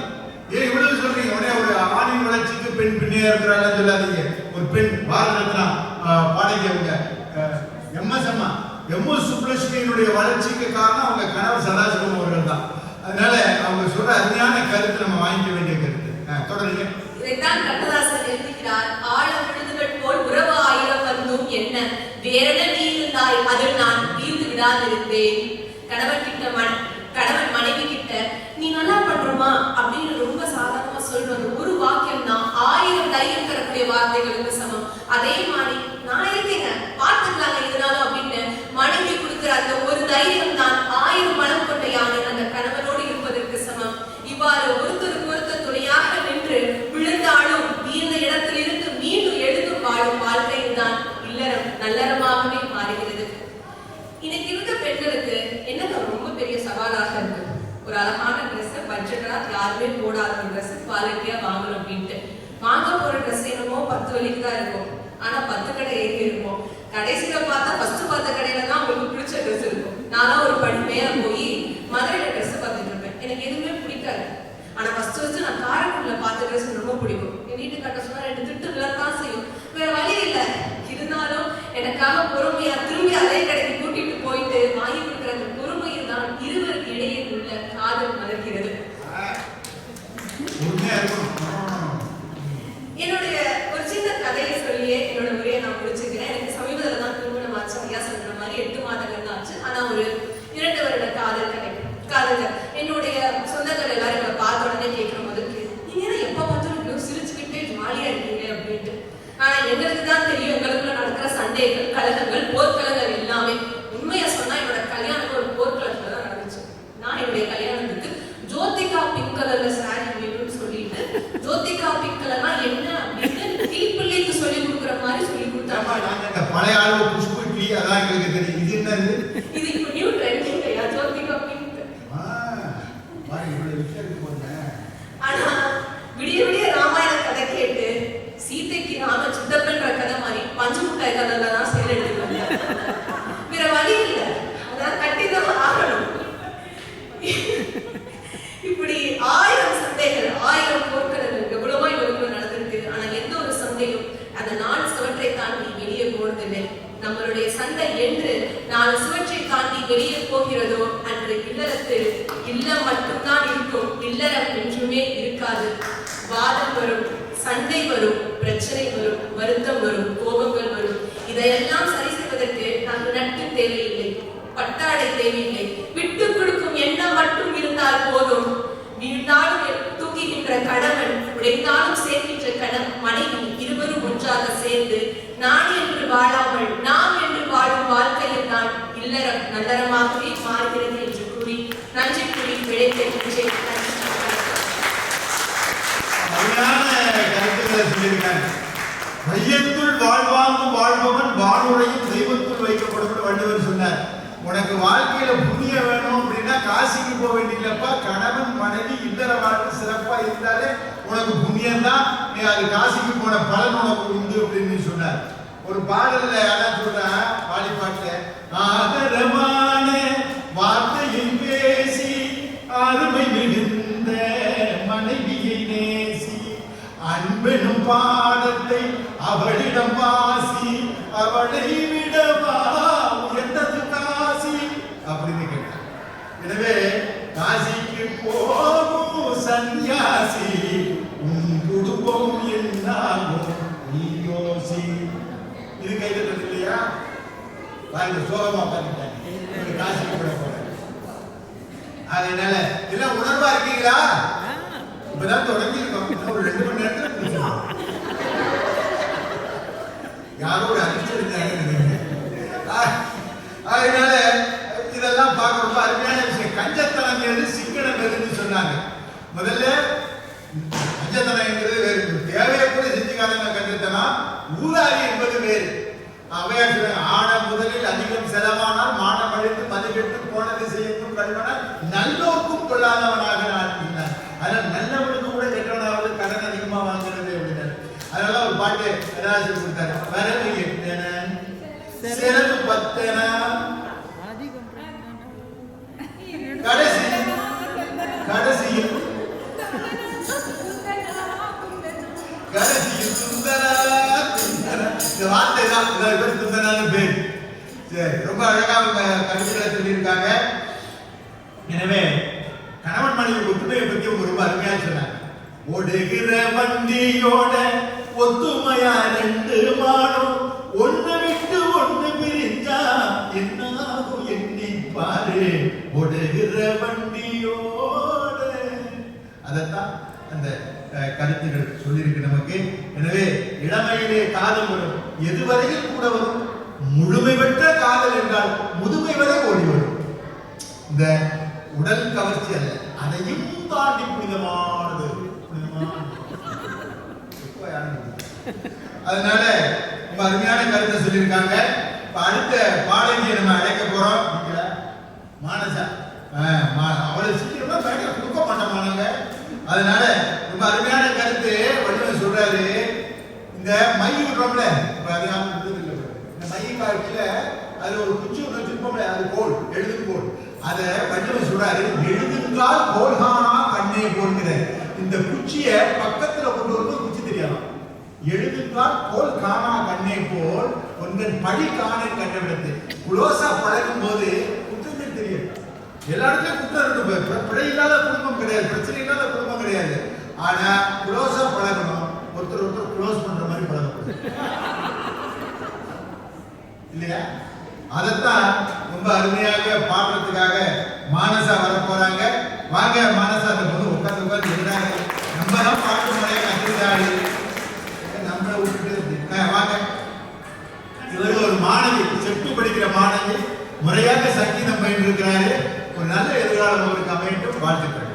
ஏன் இவ்வளவு சொல்றீங்க? உடனே ஒரு ஆணின் வளர்ச்சிக்கு பெண் பின்னையா இருக்கிறாள் சொல்லாதீங்க. ஒரு பெண் பாரத ரத்னா பாடகி அவங்க எம்எஸ் சுப்புலட்சுமியினுடைய வளர்ச்சிக்கு காரணம் அவங்க கணவர் சதாசிவம் அவர்கள் தான். அதனால அவங்க சொல்ற அருமையான கருத்து நம்ம வாங்கிக்க வேண்டிய கருத்து. தொடருங்க. இதைத்தான் கண்ணதாசன் எழுதுகிறார். ஆழம் விழுதுகள் போல் உறவு ஆயிரம் வந்தும் என்ன வேறென நீ இருந்தாய், அதில் நான் வீழ்ந்து விடாதிருந்தேன். கணவன் மனைவி கிட்ட நீ நல்லா பண்றோமா அப்படின்னு ரொம்ப சாதாரணமா சொல்றது ஒரு வாக்கியம் தான் 1000 தைரியம் தரக்கூடிய வார்த்தைகளுக்கு சமம். அதே மாதிரி நான் இருக்கேங்க, பார்த்துக்கலாங்க இதனாலும் அப்படின்னு மனைவி கொடுக்கிற அந்த ஒரு தைரியம் தான் 1000 மனம் கொண்ட யானை அந்த கணவனோடு இருப்பதற்கு சமம். இவ்வாறு ஒருத்தருக்கு ஒருத்தர் துணையாக நின்று விழுந்தாலும் வீழ்ந்த இடத்திலிருந்து மீண்டும் எழுந்து வாழும் வாழ்க்கையில் தான் இல்லறம் நல்லறமாகவே மாறுகிறது. இன்னைக்கு இருக்க பெண்களுக்கு என்னங்க ரொம்ப பெரிய சவாலாக இருக்கு, ஒரு அழகான ட்ரெஸ் பட்ஜெட்டா யாருமே போடாத ஒரு ட்ரெஸ் குவாலிட்டியா வாங்கணும் அப்படின்ட்டு வாங்க போற ட்ரெஸ் என்னமோ 10 வலிக்கு தான் இருக்கும். ஆனா 10 கடை ஏறி இருக்கும். கடைசியில பார்த்தா ஃபர்ஸ்ட் பார்த்த கடையில தான் உங்களுக்கு பிடிச்ச ட்ரெஸ் இருக்கும். நானும் ஒரு படி மேல போய் மதுரையில ட்ரெஸ் பார்த்துட்டு இருப்பேன், எனக்கு எதுவுமே பிடிக்காது. ஆனா ஃபர்ஸ்ட் நான் காரைக்குடியில பார்த்த ட்ரெஸ் ரொம்ப பிடிக்கும். என் வீட்டுக்காட்ட சொன்னா 2 திட்டு விழத்தான் செய்யும், வேற வழி இல்லை. இருந்தாலும் எனக்காக பொறுமையா திரும்பி அதே கடைக்கு கூட்டிட்டு போயிட்டு வாங்கி கொடுக்குற அந்த பொறுமையில் தான் இருவருக்கு இடையே உள்ள காதல் மலர்கிறது. என்னுடைய ஒரு சின்ன கதையை சொல்லியே என்னோட உரையை நான் முடிச்சுக்கிறேன். எனக்கு சமீபத்தில் தான் திருமணம் ஆச்சு, ஐயா சொல்ற மாதிரி 8 மாதங்கள் தான் ஆச்சு. ஆனா ஒரு 2 வருட காதல் என்னுடைய சொந்தங்கள் எல்லாரும் எங்களை பார்த்த உடனே கேட்கிற முதலுக்கு, நீங்க எப்ப பார்த்தாலும் இவ்வளவு சிரிச்சுக்கிட்டே ஜாலியா இருக்கீங்க அப்படின்ட்டு. ஆனா எங்களுக்கு தான் தெரியும் எங்களுக்குள்ள நடக்கிற சண்டைகள், கலகங்கள், போர்க்களங்கள் எல்லாமே. உண்மையா சொன்னா என்னோட கல்யாணம் ஒரு போர்க்களத்துல தான் நடந்துச்சு. நான் என்னுடைய கல்யாணத்துக்கு ஜோதிகா பிங்க் கலர்ல சாரி வேணும்னு சொல்லிட்டு ஜோதிகா பிங்க் கலர்னா என்ன அப்படின்னு தீப்பிள்ளைக்கு சொல்லி கொடுக்குற மாதிரி சொல்லி கொடுத்தாங்க. பழைய ஆளு புஷ்புட்டி அதான் எங்களுக்கு தெரியும். இது என்னது? இது இப்போ நியூ ட்ரெண்டிங் ஐயா, ஜோதிகா பிங்க். ஆனா விடிய விடிய ராமாயண கதை கேட்டு சீதைக்கு ராம சித்தப்பன்ற கதை மாதிரி பஞ்சு முட்டாய் கதைல தான் செயல் எடுத்துக்காங்க. வேற வழி இல்லை, அதான் கட்டிதான் ஆகணும். இப்படி 1000 சந்தைகள் 1000 போர்க்களங்கள் எவ்வளவோ இவருக்குள்ள நடந்திருக்கு. ஆனா எந்த ஒரு சந்தையும் அந்த 4 சுவற்றை தாண்டி வெளியே போறதில்லை. நம்மளுடைய சந்தை என்று 4 சுவற்றை தாண்டி வெளியே போகிறதோ அன்று இல்லறத்தில் இல்லம் மட்டும்தான் இருக்கும், இல்லறம் என்றுமே இருக்காது. வாதம் வரும், சண்டை வரும், பிரச்சனை வரும், வருத்தம் வரும், கோபங்கள் வரும். இதையெல்லாம் சரி செய்வதற்கு நமக்கு நட்பு தேவையில்லை, பட்டாடை தேவையில்லை, விட்டு கொடுக்கும் எண்ணம் மட்டும் இருந்தால் போதும். வீழ்ந்தாலும் தூக்குகின்ற கணவன், உடைந்தாலும் சேர்க்கின்ற மனைவி இருவரும் ஒன்றாக சேர்ந்து நான் என்று வாழாமல் நாம் என்று வாழும் வாழ்க்கையில் தான் இல்லறம் நல்லறமாகவே மாறுகிறது என்று கூறி நன்றி கூறி விடைபெறுகின்றேன். மையத்துள் வாழ்வாங்கு வாழ்பவன் வானுரையும் தெய்வத்துள் வைக்கப்படும் வள்ளுவர் சொன்னார். உனக்கு வாழ்க்கையில புண்ணியம் வேணும் அப்படின்னா காசிக்கு போக வேண்டியப்பா, கணவன் மனைவி இல்லற வாழ்க்கை சிறப்பா இருந்தாலே உனக்கு புண்ணியம் தான். நீ அது காசிக்கு போன பலன் உனக்கு உண்டு அப்படின்னு சொன்னார். ஒரு பாடல்ல அதான் சொல்றேன், பாடி பாட்டுல ஆதரமான வார்த்தையை பேசி அருமை மிகுந்த மனைவியை நேசி அன்பெனும் பாடத்தை அவளிடம் வாசி அவளை விடவா உயர்ந்தது காசி அப்படின்னு கேட்டார். எனவே காசிக்கு போகும் சன்னியாசி உன் குடும்பம் கைதட்டது இல்லையா? பாருங்க, சோகமா உட்காந்துட்டாங்க, காசுக்கு கூட போறேன். அதனால இதெல்லாம் உணர்வா இருக்கீங்களா? இப்பதான் தொடங்கியிருக்கோம், ஒரு 2 மணி நேரத்துல முடிச்சிருக்கோம். யாரோ ஒரு அதிர்ச்சி இருந்தாங்க. அதனால இதெல்லாம் பார்க்க ரொம்ப அருமையான விஷயம். கஞ்சத்தனம் எது, சிக்கனம் எதுன்னு சொன்னாங்க. முதல்ல கஞ்சத்தனம் என்பது வேறு, தேவையை கூட செஞ்சுக்காதங்க கஞ்சத்தனம். ஊதாரி என்பது வேறு. அவையார் சொல்றாங்க, ஆன முதலில் அதிகம் செலவானால் மானம் அழித்து மதிக்கெட்டு போனது செய்யும் கல்வனால் நல்லோர்க்கும் கொள்ளாதவனாக நான். அதனால நல்லவனுக்கு கூட கெட்டவனாவது கடன் அதிகமா வாங்குறது அப்படின்னாரு. அதனால ஒரு பாட்டு ஏதாவது கொடுத்தாரு, வரவு 8 செலவு 10 கடைசியில் சுந்தரா. இந்த வார்த்தை தான் சுந்தரான்னு பேர். சரி, ரொம்ப அழகா கவிதைகளை சொல்லியிருக்காங்க. எனவே கணவன் மனைவி ஒத்துமையை பத்தி அவங்க ரொம்ப அருமையா சொன்னாங்க. ஓடுகிற வண்டியோட ஒத்துமையா 2 மானம், ஒண்ணு விட்டு ஒண்ணு பிரிஞ்சா என்னாகும் எண்ணி பாரு. ஓடுகிற வண்டியோட, அதத்தான் அந்த கருத்துக்கள் சொல்லியிருக்கு நமக்கு. எனவே இளமையிலே காதல் வரும், எதுவரையில் கூட வரும். முழுமை பெற்ற காதல் என்றால் முதுமை வரை ஓடி வரும். இந்த உடல் கவர்ச்சி அல்ல, அதையும் தாண்டி புனிதமானது. அதனால ரொம்ப அருமையான கருத்தை சொல்லியிருக்காங்க. இப்ப அடுத்த பாடகியை நம்ம அழைக்க போறோம். மானசா அவளை சீக்கிரமா பேட்டை கொடுக்க மாட்டோமானாங்க. அதனால ரொம்ப அருமையான கருத்து வள்ளுவர் சொல்றாரு. இந்த மை விடுறோம்ல, இந்த மை காய்ச்சில அது ஒரு குச்சி ஒன்று வச்சிருப்போம்ல, அது கோல், எழுதும் கோல். அத வள்ளுவர் சொல்றாரு, எழுதுங்கால் கோல்கானா கண்ணே போன்கிற. இந்த குச்சிய பக்கத்துல கொண்டு வந்து குச்சி தெரியாதான். எழுதுங்கால் கோல் காணா கண்ணே போல் ஒன்றன் படி காண கண்டவிடத்து. குளோசா பழகும் போது குற்றங்கள் தெரியும். எல்லா இடத்துலயும் குற்றம் இருக்கு. பிழை இல்லாத குடும்பம் கிடையாது, பிரச்சனை இல்லாத குடும்பம் கிடையாது. ஆனா குளோஸா பழகணும், ஒருத்தர் க்ளோஸ் பண்ற மாதிரி பழகணும் இல்லையா? அதத்தான் ரொம்ப அருமையாக பாடுறதுக்காக மானசா வர போறாங்க. வாங்க மானசா, அந்த பொண்ணு உட்காந்து இருந்தாங்க. நம்ம தான் பாட்டு முறையை கற்றுக்கிட்டாரு, நம்மளை விட்டுட்டு வாங்க. இவர் ஒரு மாணவி, செப்பு படிக்கிற மாணவி, முறையாக சங்கீதம் பயின்று இருக்கிறாரு. ஒரு நல்ல எதிர்காலம் அவருக்கு அமையட்டும். வாழ்த்துக்கள்.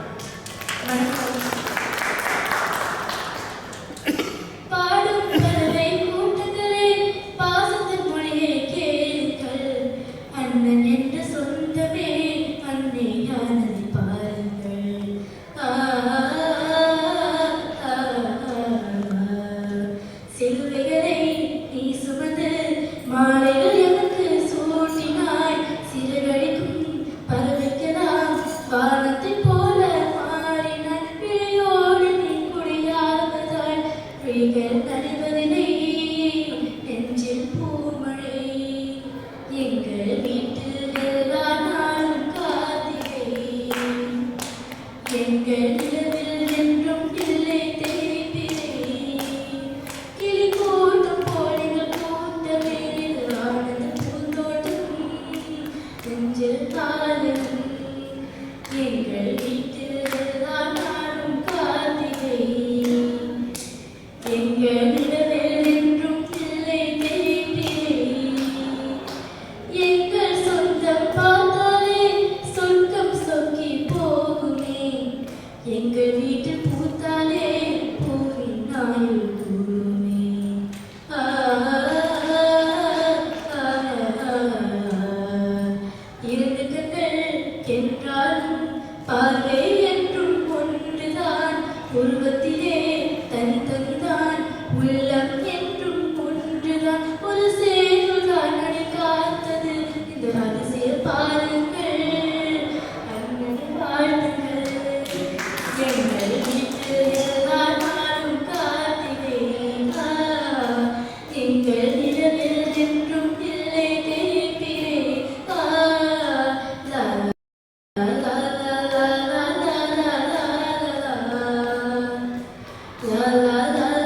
la la la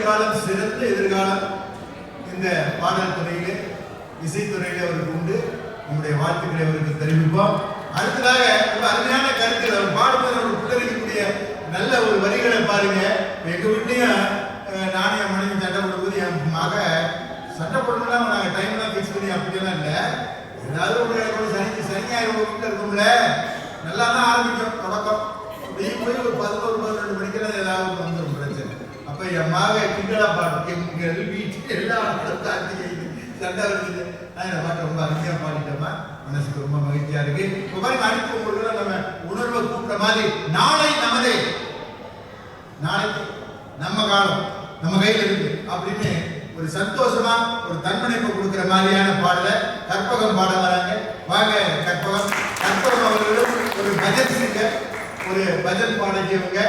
எதிர்காலம், சிறந்த எதிர்காலம் இந்த பாடல் துறையிலே, இசைத்துறையிலே அவருக்கு உண்டு. நம்முடைய வாழ்த்துக்களை அவருக்கு தெரிவிப்போம். அடுத்ததாக ரொம்ப அருமையான கருத்துக்கள் அவர் பாடும்போது அவர் புள்ளரிக்கக்கூடிய நல்ல ஒரு வரிகளை பாருங்க. எங்க வீட்லயும் நானே என் மனைவி சண்டை போடும்போது என் மக சண்டை போடணும்னா நாங்கள் டைம்லாம் ஃபிக்ஸ் பண்ணி அப்படியெல்லாம் இல்லை. ஏதாவது ஒரு சனியாயிரம் வீட்டில் இருக்கும்ல, நல்லா தான் ஆரம்பிக்கும் தொடக்கம். அப்படியே போய் ஒரு 11-12 மணிக்கெல்லாம் ஏதாவது வந்துடும் பிரச்சனை. அப்போ என் மக கிண்டலா பாட்டு எங்கள் வீட்டுக்கு எல்லா கார்த்திகை சண்டை வருது. நான் இந்த பாட்டை ரொம்ப அருமையாக பாடிட்டோமா, மனசுக்கு ரொம்ப மகிழ்ச்சியா இருக்கு. இப்போ பாருங்க, அடுத்து உங்களுக்கு நம்ம உணர்வை கூப்பிட்ட மாதிரி நாளை நமதே, நாளைக்கு நம்ம காலம் நம்ம கையில் இருக்கு அப்படின்னு ஒரு சந்தோஷமா ஒரு தன்மனைப்பு கொடுக்கிற மாதிரியான பாடலை கற்பகம் பாட வராங்க. வாங்க கற்பகம். கற்பகம் அவர்களும் ஒரு பஜன் சிங்கர், ஒரு பஜன் பாடகியவங்க,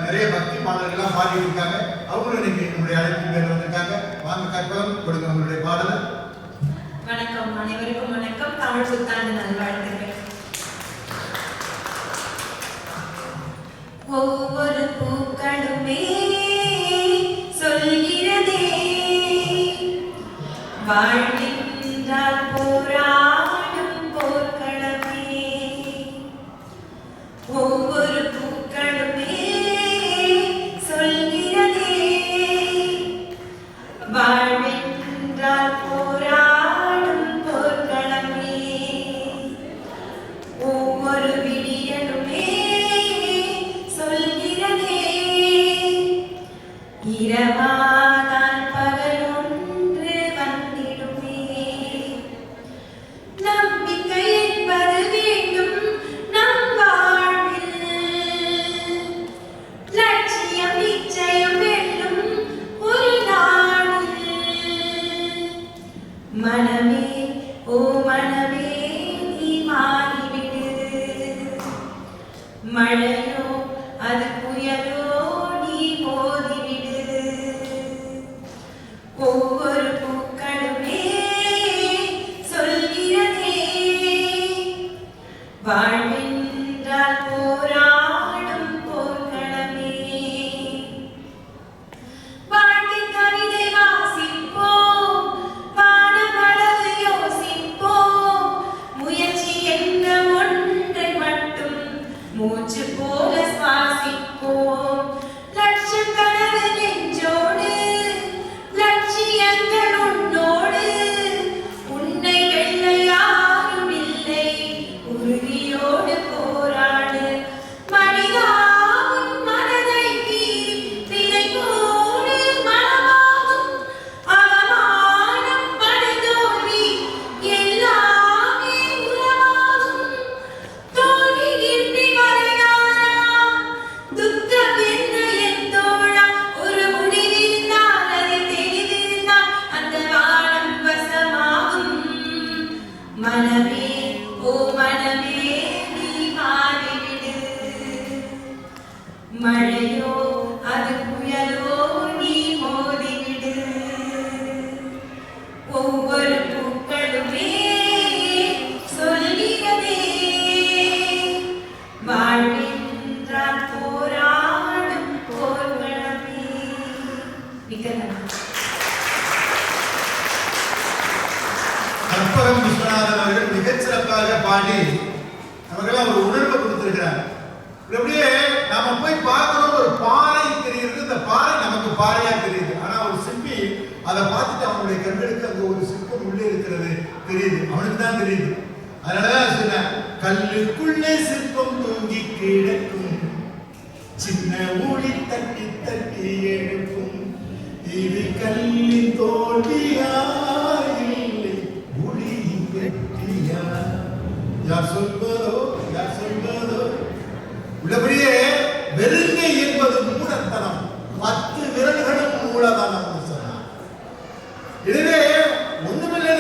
நிறைய பக்தி பாடல்கள்லாம் பாடிட்டு இருக்காங்க. அவங்களும் இன்னைக்கு நம்முடைய அழைப்பு பேர் வந்திருக்காங்க. வாங்க கற்பகம், கொடுங்க உங்களுடைய பாடலை. வணக்கம், அனைவருக்கும் வணக்கம். தமிழ் புத்தாண்டு நல்வாழ்த்துக்கள். ஒவ்வொரு பூக்களுமே சொல்கிறதே, வாழ்கின்றால் போராடும் போர்க்களமே. ஒவ்வொரு பூக்களுமே சொல்கிறதே, வாழ்கின்றால் போராடும் போர்க்களமே. ஒவ்வொரு விடியலுமே சொல்கிறதே, இரவானால் பகலொன்று வந்திடுமே. நம்பிக்கை என்பது வேண்டும் நம் வாழ்வில், லட்சியம் நிச்சயம் வெல்லும் ஒரு நாளில். மனமே ஓ மனமே நீ மாறிவிடு, மழையோ அது புயலோ நீ மோதிவிடு. ஒவ்வொரு பூக்களுமே சொல்கிறதே, வாழ்வென்றால் போராடும் போர்க்களமே. வாழ்க்கை கவிதை வாசிப்போம், வானமளவு யோசிப்போம், முயற்சி என்ற ஒன்றை மட்டும் மூச்சு போல சுவாசிப்போம். லட்சம் கனவு நெஞ்சோடு, லட்சியங்கள் உன்னோடு, உன்னை வெல்ல யாரும் இல்லை, உறுதியோடு போராடு. மனிதா உன் மனதை கீறி திரை போடு மனமாகும், அவமானம் படுதோல்வி எல்லாமே உறவாகும். தோல்வி இன்றி வரலாறாம், துக்கம் என்ன என் தோழா, ஒரு முடிவிருந்தால் அதை தெரிந்திருந்தால் அந்த வானம் வசமாகும். மனமே ஓ மனமே நீ மாறிவிடு, மழையோ அது புயலோ நீ மோதிவிடு. ஒவ்வொரு பூக்களுமே சொல்கிறதே, வாழ்வென்றால் போராடும் போர்க்களமே. மிக்க நன்றி. கற்பகம் விஸ்வநாதன் அவர்கள் மிகச்சிறப்பாக பாடி நமக்கெல்லாம் ஒரு உணர்வை கொடுத்திருக்கிறார். அப்படியே நாம போய் பார்க்கிறோம், ஒரு பாறை தெரியுது, இந்த பாறை நமக்கு பாறையா தெரியுது. ஆனா ஒரு சிற்பி அதை பார்த்துட்டு அவனுடைய கண்களுக்கு அங்க ஒரு சிற்பம் உள்ளே இருக்கிறது தெரியுது, அவனுக்கு தான் தெரியுது. அதனாலதான் சொன்னேன், கல்லுக்குள்ளே சிற்பம் தூங்கி கிடக்கும், சின்ன ஊழி தட்டி தட்டி எழுப்பும், இது கல்லின் தோல்வியா இல்லை ஒளியின் வெற்றியா? யார் சொல்வதோ யார் சொல்வதோ? உள்ளபடியே வெறுங்கை என்பது மூடத்தனம், 10 விரல்களும் மூலதனம் சொன்னார். இதுவே ஒண்ணுமில்லை.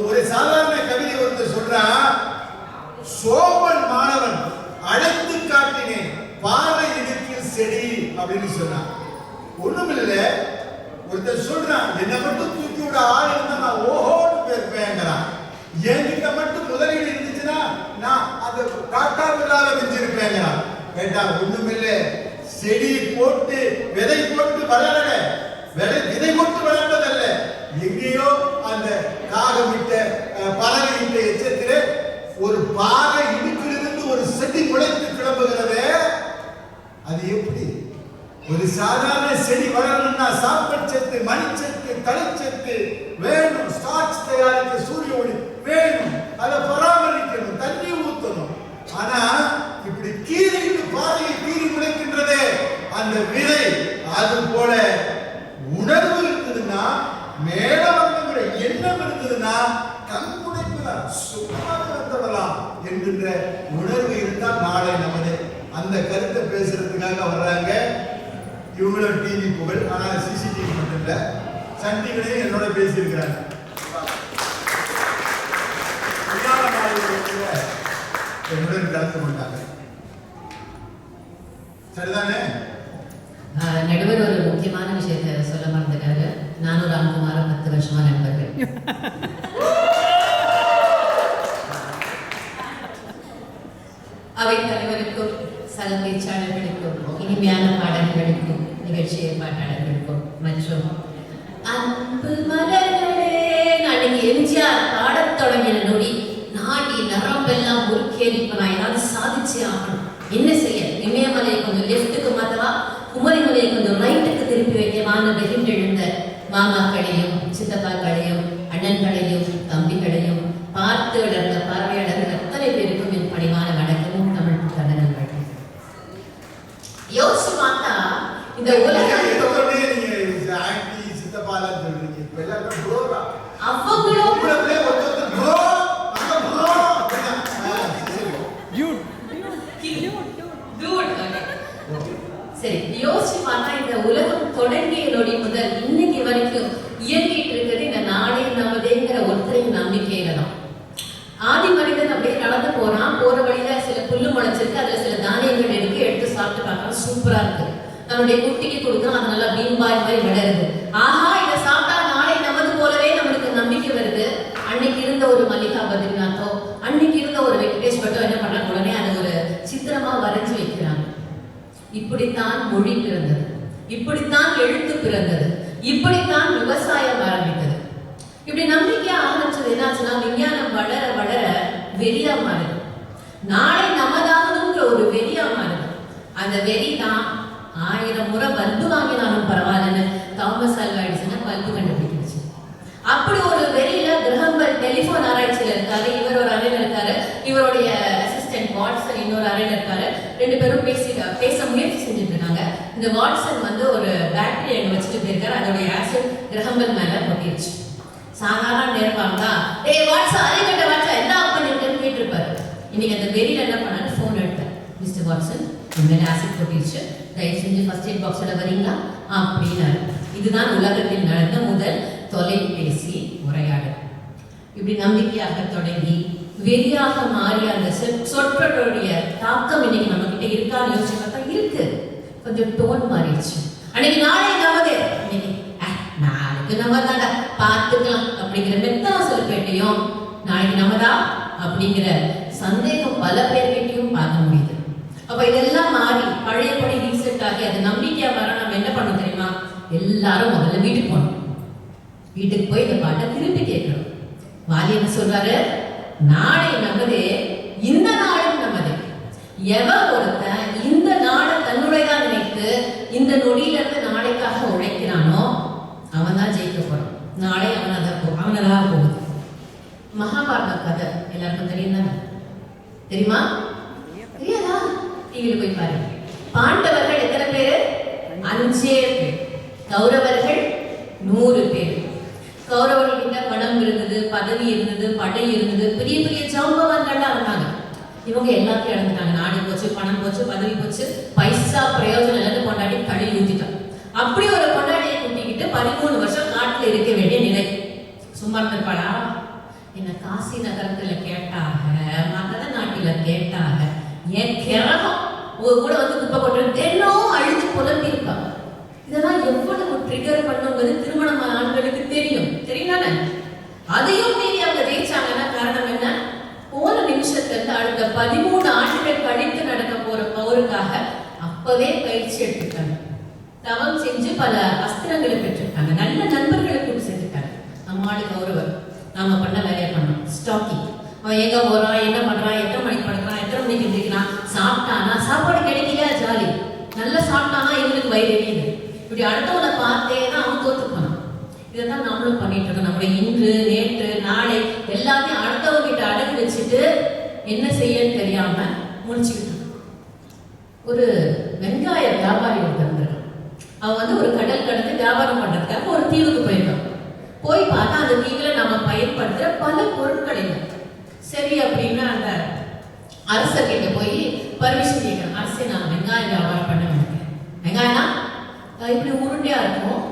ஒரு சாதாரண கவிதை ஒருத்தர் சொல்றான், சோபன் மாணவன் அழைத்து காட்டினேன் பாறை இடுக்கில் செடி அப்படின்னு சொன்னான். ஒண்ணுமில்ல, ஒருத்தர் சொல்றான், என்னை மட்டும் தூக்கி விட ஆள் இருந்தா நான் ஓஹோன்னு பேசுவேங்கிறான். என்கிட்ட மட்டும் முதலீடு இருந்துச்சுன்னா நான் அது டாட்டா விழால மிஞ்சிருப்பேங்கிறான். கேட்டா ஒண்ணுமில்ல, செடி போட்டு விதை போட்டு வளரல, விதை போட்டு வளர்ந்ததல்ல. எங்கேயோ அந்த காகமிட்ட பறவையிட்ட எச்சத்திலே ஒரு பாறை இடுக்கிலிருந்து ஒரு செடி முளைத்து கிளம்புகிறது. அது எப்படி? ஒரு சாதாரண செடி வளரணும்னா சாப்பாடு சத்து, மணிச்சத்து, தழைச்சத்து வேணும். ஸ்டார்ச் தயாரிக்க சூரிய ஒளி வேணும். அதை பராமரிக்கணும், தண்ணி ஊற்றணும். ஆனா இப்படி கீறிட்டு பாதையை கீறி முளைக்கின்றதே அந்த விதை. அது போல உணர்வு இருக்குதுன்னா, மேல வந்தவங்க எண்ணம் இருக்குதுன்னா கண்முனைப்புதான் சும்மா தொடலாம் என்கின்ற உணர்வு இருந்தால் நாளை நமது அந்த கருத்தை பேசுறதுக்காக வர்றாங்க. இவங்களும் டிவி புகழ், ஆனால் சிசிடிவி மட்டும் இல்ல, சன் டிவிலையும் என்னோட பேசியிருக்கிறாங்க. என்னுடன் கலந்து கொண்டாங்க. சரிதானே? நடுவர் ஒரு முக்கியமான விஷயத்தை சொல்ல மறந்துட்டாரு. நானும் ராம்குமாரும் 10 வருஷமா நண்பர்கள். அவை தலைவருக்கும் சக பேச்சாளர்களுக்கும் இனிமையான பாடல்களுக்கும் நிகழ்ச்சி ஏற்பாட்டாளர்களுக்கும் மற்றும் அன்பு மலர்களே, அன்னைக்கு எம்ஜிஆர் பாடத் தொடங்கின நொடி நாடி நரம்பெல்லாம் முறுக்கேறி நான் ஏதாவது சாதிச்சே ஆகணும். என்ன செய்ய? இமயமலையை கொஞ்சம் லெஃப்ட்டுக்கு மாத்தவா, குமரிமலையை கொஞ்சம் ரைட்டுக்கு திருப்பி வைக்கவான்னு வெகுண்டெழுந்த மாமாக்களையும் சித்தப்பாக்களையும் அண்ணன்களையும் தம்பிகளையும் பார்த்து வளர்ந்த பார்வையாளர்கள் அத்தனை பேருக்கும் என் பணிவான வணக்கமும் தமிழ் புத்தகங்கள். யோசிச்சு பார்த்தா இந்த உலகம் சரி யோசிச்சு பார்த்தா இந்த உலகம் தொடங்கிய நொடி முதல் இன்னைக்கு வரைக்கும் இயங்கிட்டு இருக்கிறது இந்த நாடே நமதேங்கிற ஒருத்தரையும் நம்பிக்கையில தான். ஆதி மனிதன் அப்படியே நடந்து போறான், போற வழியில சில புல்லு முளைச்சிருக்கு, அதுல சில தானியங்கள் எடுத்து சாப்பிட்டு பார்க்கலாம், சூப்பரா இருக்கு. தன்னுடைய குட்டிக்கு கொடுக்கணும், அது நல்லா பீன்பாய் மாதிரி வளருது. ஆஹா, இதை சாப்பிட்டா நாளை நமது போலவே நம்மளுக்கு நம்பிக்கை வருது. அன்னைக்கு இருந்த ஒரு மல்லிகா பத்ரிநாத்தோ, அன்னைக்கு இருந்த ஒரு வெங்கடேஷ் பட்டோ என்ன பண்ண உடனே அதை ஒரு சித்திரமா வரைஞ்சு வைக்கிறாங்க. இப்படித்தான் மொழி பிறந்தது, இப்படித்தான் எழுத்து பிறந்தது, இப்படித்தான் விவசாயம் ஆரம்பித்தது. இப்படி நம்பிக்கையா ஆரம்பிச்சது என்னாச்சுன்னா, விஞ்ஞானம் வளர வளர வெறியா மாறுது. நாளை நமதாகணுங்கிற ஒரு வெறியா மாறுது. அந்த வெறி தான் 1000 முறை பல்பு வாங்கினாலும் பரவாயில்லன்னு தாமஸ் ஆல்வா எடிசன் பல்பு கண்டுபிடிச்சு. அப்படி ஒரு வெறியில கிரஹம்பெல் டெலிபோன் ஆராய்ச்சியில இருக்காரு, இவர் ஒரு அறையில இருக்காரு, இவருடைய அசிஸ்டன்ட் வாட்சன் இன்னொரு அறையில இருக்காரு. 2 பேரும் பேச முயற்சி செஞ்சுட்டு இருக்காங்க. இந்த வாட்சன் வந்து ஒரு பேட்டரி அங்க வச்சுட்டு போயிருக்காரு, அதோடைய ஆசிட் கிரஹம்பெல் மேல கொட்டிருச்சு. சாதாரண நேரம் பார்த்தா டேய் வாட்ஸா, அறிவிட்ட வாட்ஸா என்ன பண்ணிருக்கேன்னு கேட்டிருப்பாரு. இன்னைக்கு அந்த வெறியில என்ன பண்ணாரு, ஃபோன் எடுத்தார். மிஸ்டர் வாட்சன், உண்மையில ஆசிட் கொட்டிருச்சு, தயவு செஞ்சு ஃபர்ஸ்ட் எய்ட் பாக்ஸோட வரீங்களா அப்படின்னாரு. இதுதான் உலகத்தில் நடந்த முதல் தொலைபேசி உரையாடல். இப்படி நம்பிக்கையாக தொடங்கி வெறியாக மாறி அந்த சொற்றொடைய தாக்கம் இன்னைக்கு நம்ம கிட்ட இருக்கான்னு யோசிச்சு பார்த்தா இருக்கு. கொஞ்சம் டோன் மாறிடுச்சு. அன்னைக்கு நாளை நமது, இன்னைக்கு நாளைக்கு நம்ம தாண்டா பார்த்துக்கலாம் அப்படிங்கிற மெத்தவாசல் பேட்டையும் நாளைக்கு நம்மதா அப்படிங்கிற சந்தேகம் பல பேர்கிட்டையும் பார்க்க முடியுது. அப்ப இதெல்லாம் மாறி பழையபடி ரீசெட் ஆகி அது நம்பிக்கையா வர நம்ம என்ன பண்ணணும் தெரியுமா? எல்லாரும் முதல்ல வீட்டுக்கு போகணும். வீட்டுக்கு போய் இந்த பாட்டை திருப்பி கேட்கணும். வாலி என்ன சொல்றாரு, நாளை நமது, இந்த நாளும் நமது. எவன் ஒருத்தன் இந்த நாளை தன்னுடையதா நினைத்து இந்த நொடியில இருந்து நாளைக்காக உழைக்கிறானோ அவன் தான் ஜெயிக்க போறான். நாளை அவனதான் போகுது. மகாபாரத கதை எல்லாருக்கும் தெரியும் தானே? தெரியுமா? தெரியாதா? டிவியில போய் பாருங்க. பாண்டவர்கள் எத்தனை பேரு? 5 பேர். கௌரவர்கள் 100 பேர். கௌரவர்கிட்ட பணம் இருந்தது, பதவி இருந்தது, படை இருந்தது, பெரிய பெரிய ஜாம்பவான்கள்லாம் இருந்தாங்க. இவங்க எல்லாத்தையும் இழந்துட்டாங்க. நாடு போச்சு, பணம் போச்சு, பதவி போச்சு, பைசா பிரயோஜனம் இல்லைன்னு கொண்டாடி கடை ஊத்திட்டாங்க. அப்படி ஒரு கொண்டாடியை கூட்டிக்கிட்டு 13 வருஷம் காட்டுல இருக்க வேண்டிய நிலை. சும்மா இருப்பாளா? என்ன காசி நகரத்துல கேட்டாக, மகத நாட்டில கேட்டாக, என் கிரகம் ஒரு கூட வந்து குப்பை கொண்டு தினம் அழுது புலம்பி இருப்பாங்க. இதெல்லாம் எவ்வளவு ட்ரிகர் பண்ணுங்கிறது திருமணம் ஆண்களுக்கு தெரியும், தெரியுதானே? அதையும் மீறி அவங்க ஜெயிச்சாங்கன்னா காரணம் என்ன? போன நிமிஷத்துல இருந்து அடுத்த 13 ஆண்டுகள் கழித்து நடக்க போற பௌருக்காக அப்பவே பயிற்சி எடுத்துட்டாங்க, தவம் செஞ்சு பல அஸ்திரங்களை பெற்றிருக்காங்க, நல்ல நண்பர்களை கூட்டு சேர்த்துட்டாங்க. நம்ம ஆளு கௌரவர், நாம பண்ண வேலையை பண்ணோம். ஸ்டாக்கிங், அவன் எங்க போறான், என்ன பண்றான், எத்தனை மணிக்கு படுக்கிறான், எத்தனை மணிக்கு எந்திரிக்கிறான், சாப்பிட்டானா, சாப்பாடு கிடைக்கல ஜாலி, நல்லா சாப்பிட்டானா இவனுக்கு வயிறு எரியுது, இப்படி அடுத்தவனை பார்த்தே தான் அவன் தோத்து போனான். இதைதான் நம்மளும் பண்ணிட்டு இருக்கோம். நம்மளுடைய இன்று நேற்று நாளை எல்லாத்தையும் அடுத்தவங்க கிட்ட அடகு வச்சுட்டு என்ன செய்யன்னு தெரியாம முடிச்சுக்கிட்டு. ஒரு வெங்காய வியாபாரி ஒருத்தர் இருந்தார். அவன் ஒரு கடல் கடந்து வியாபாரம் பண்றதுக்காக ஒரு தீவுக்கு போயிருக்கான். போய் பார்த்தா அந்த தீவுல நம்ம பயன்படுத்துற பல பொருட்கள் இல்லை. சரி அப்படின்னு அந்த அரசர்கிட்ட போய் பர்மிஷன் கேட்கிறேன். அரசே, நான் வெங்காய வியாபாரம் பண்ண நினைக்கிறேன். வெங்காயம்னா இப்படி உருண்டையா இருக்கும்,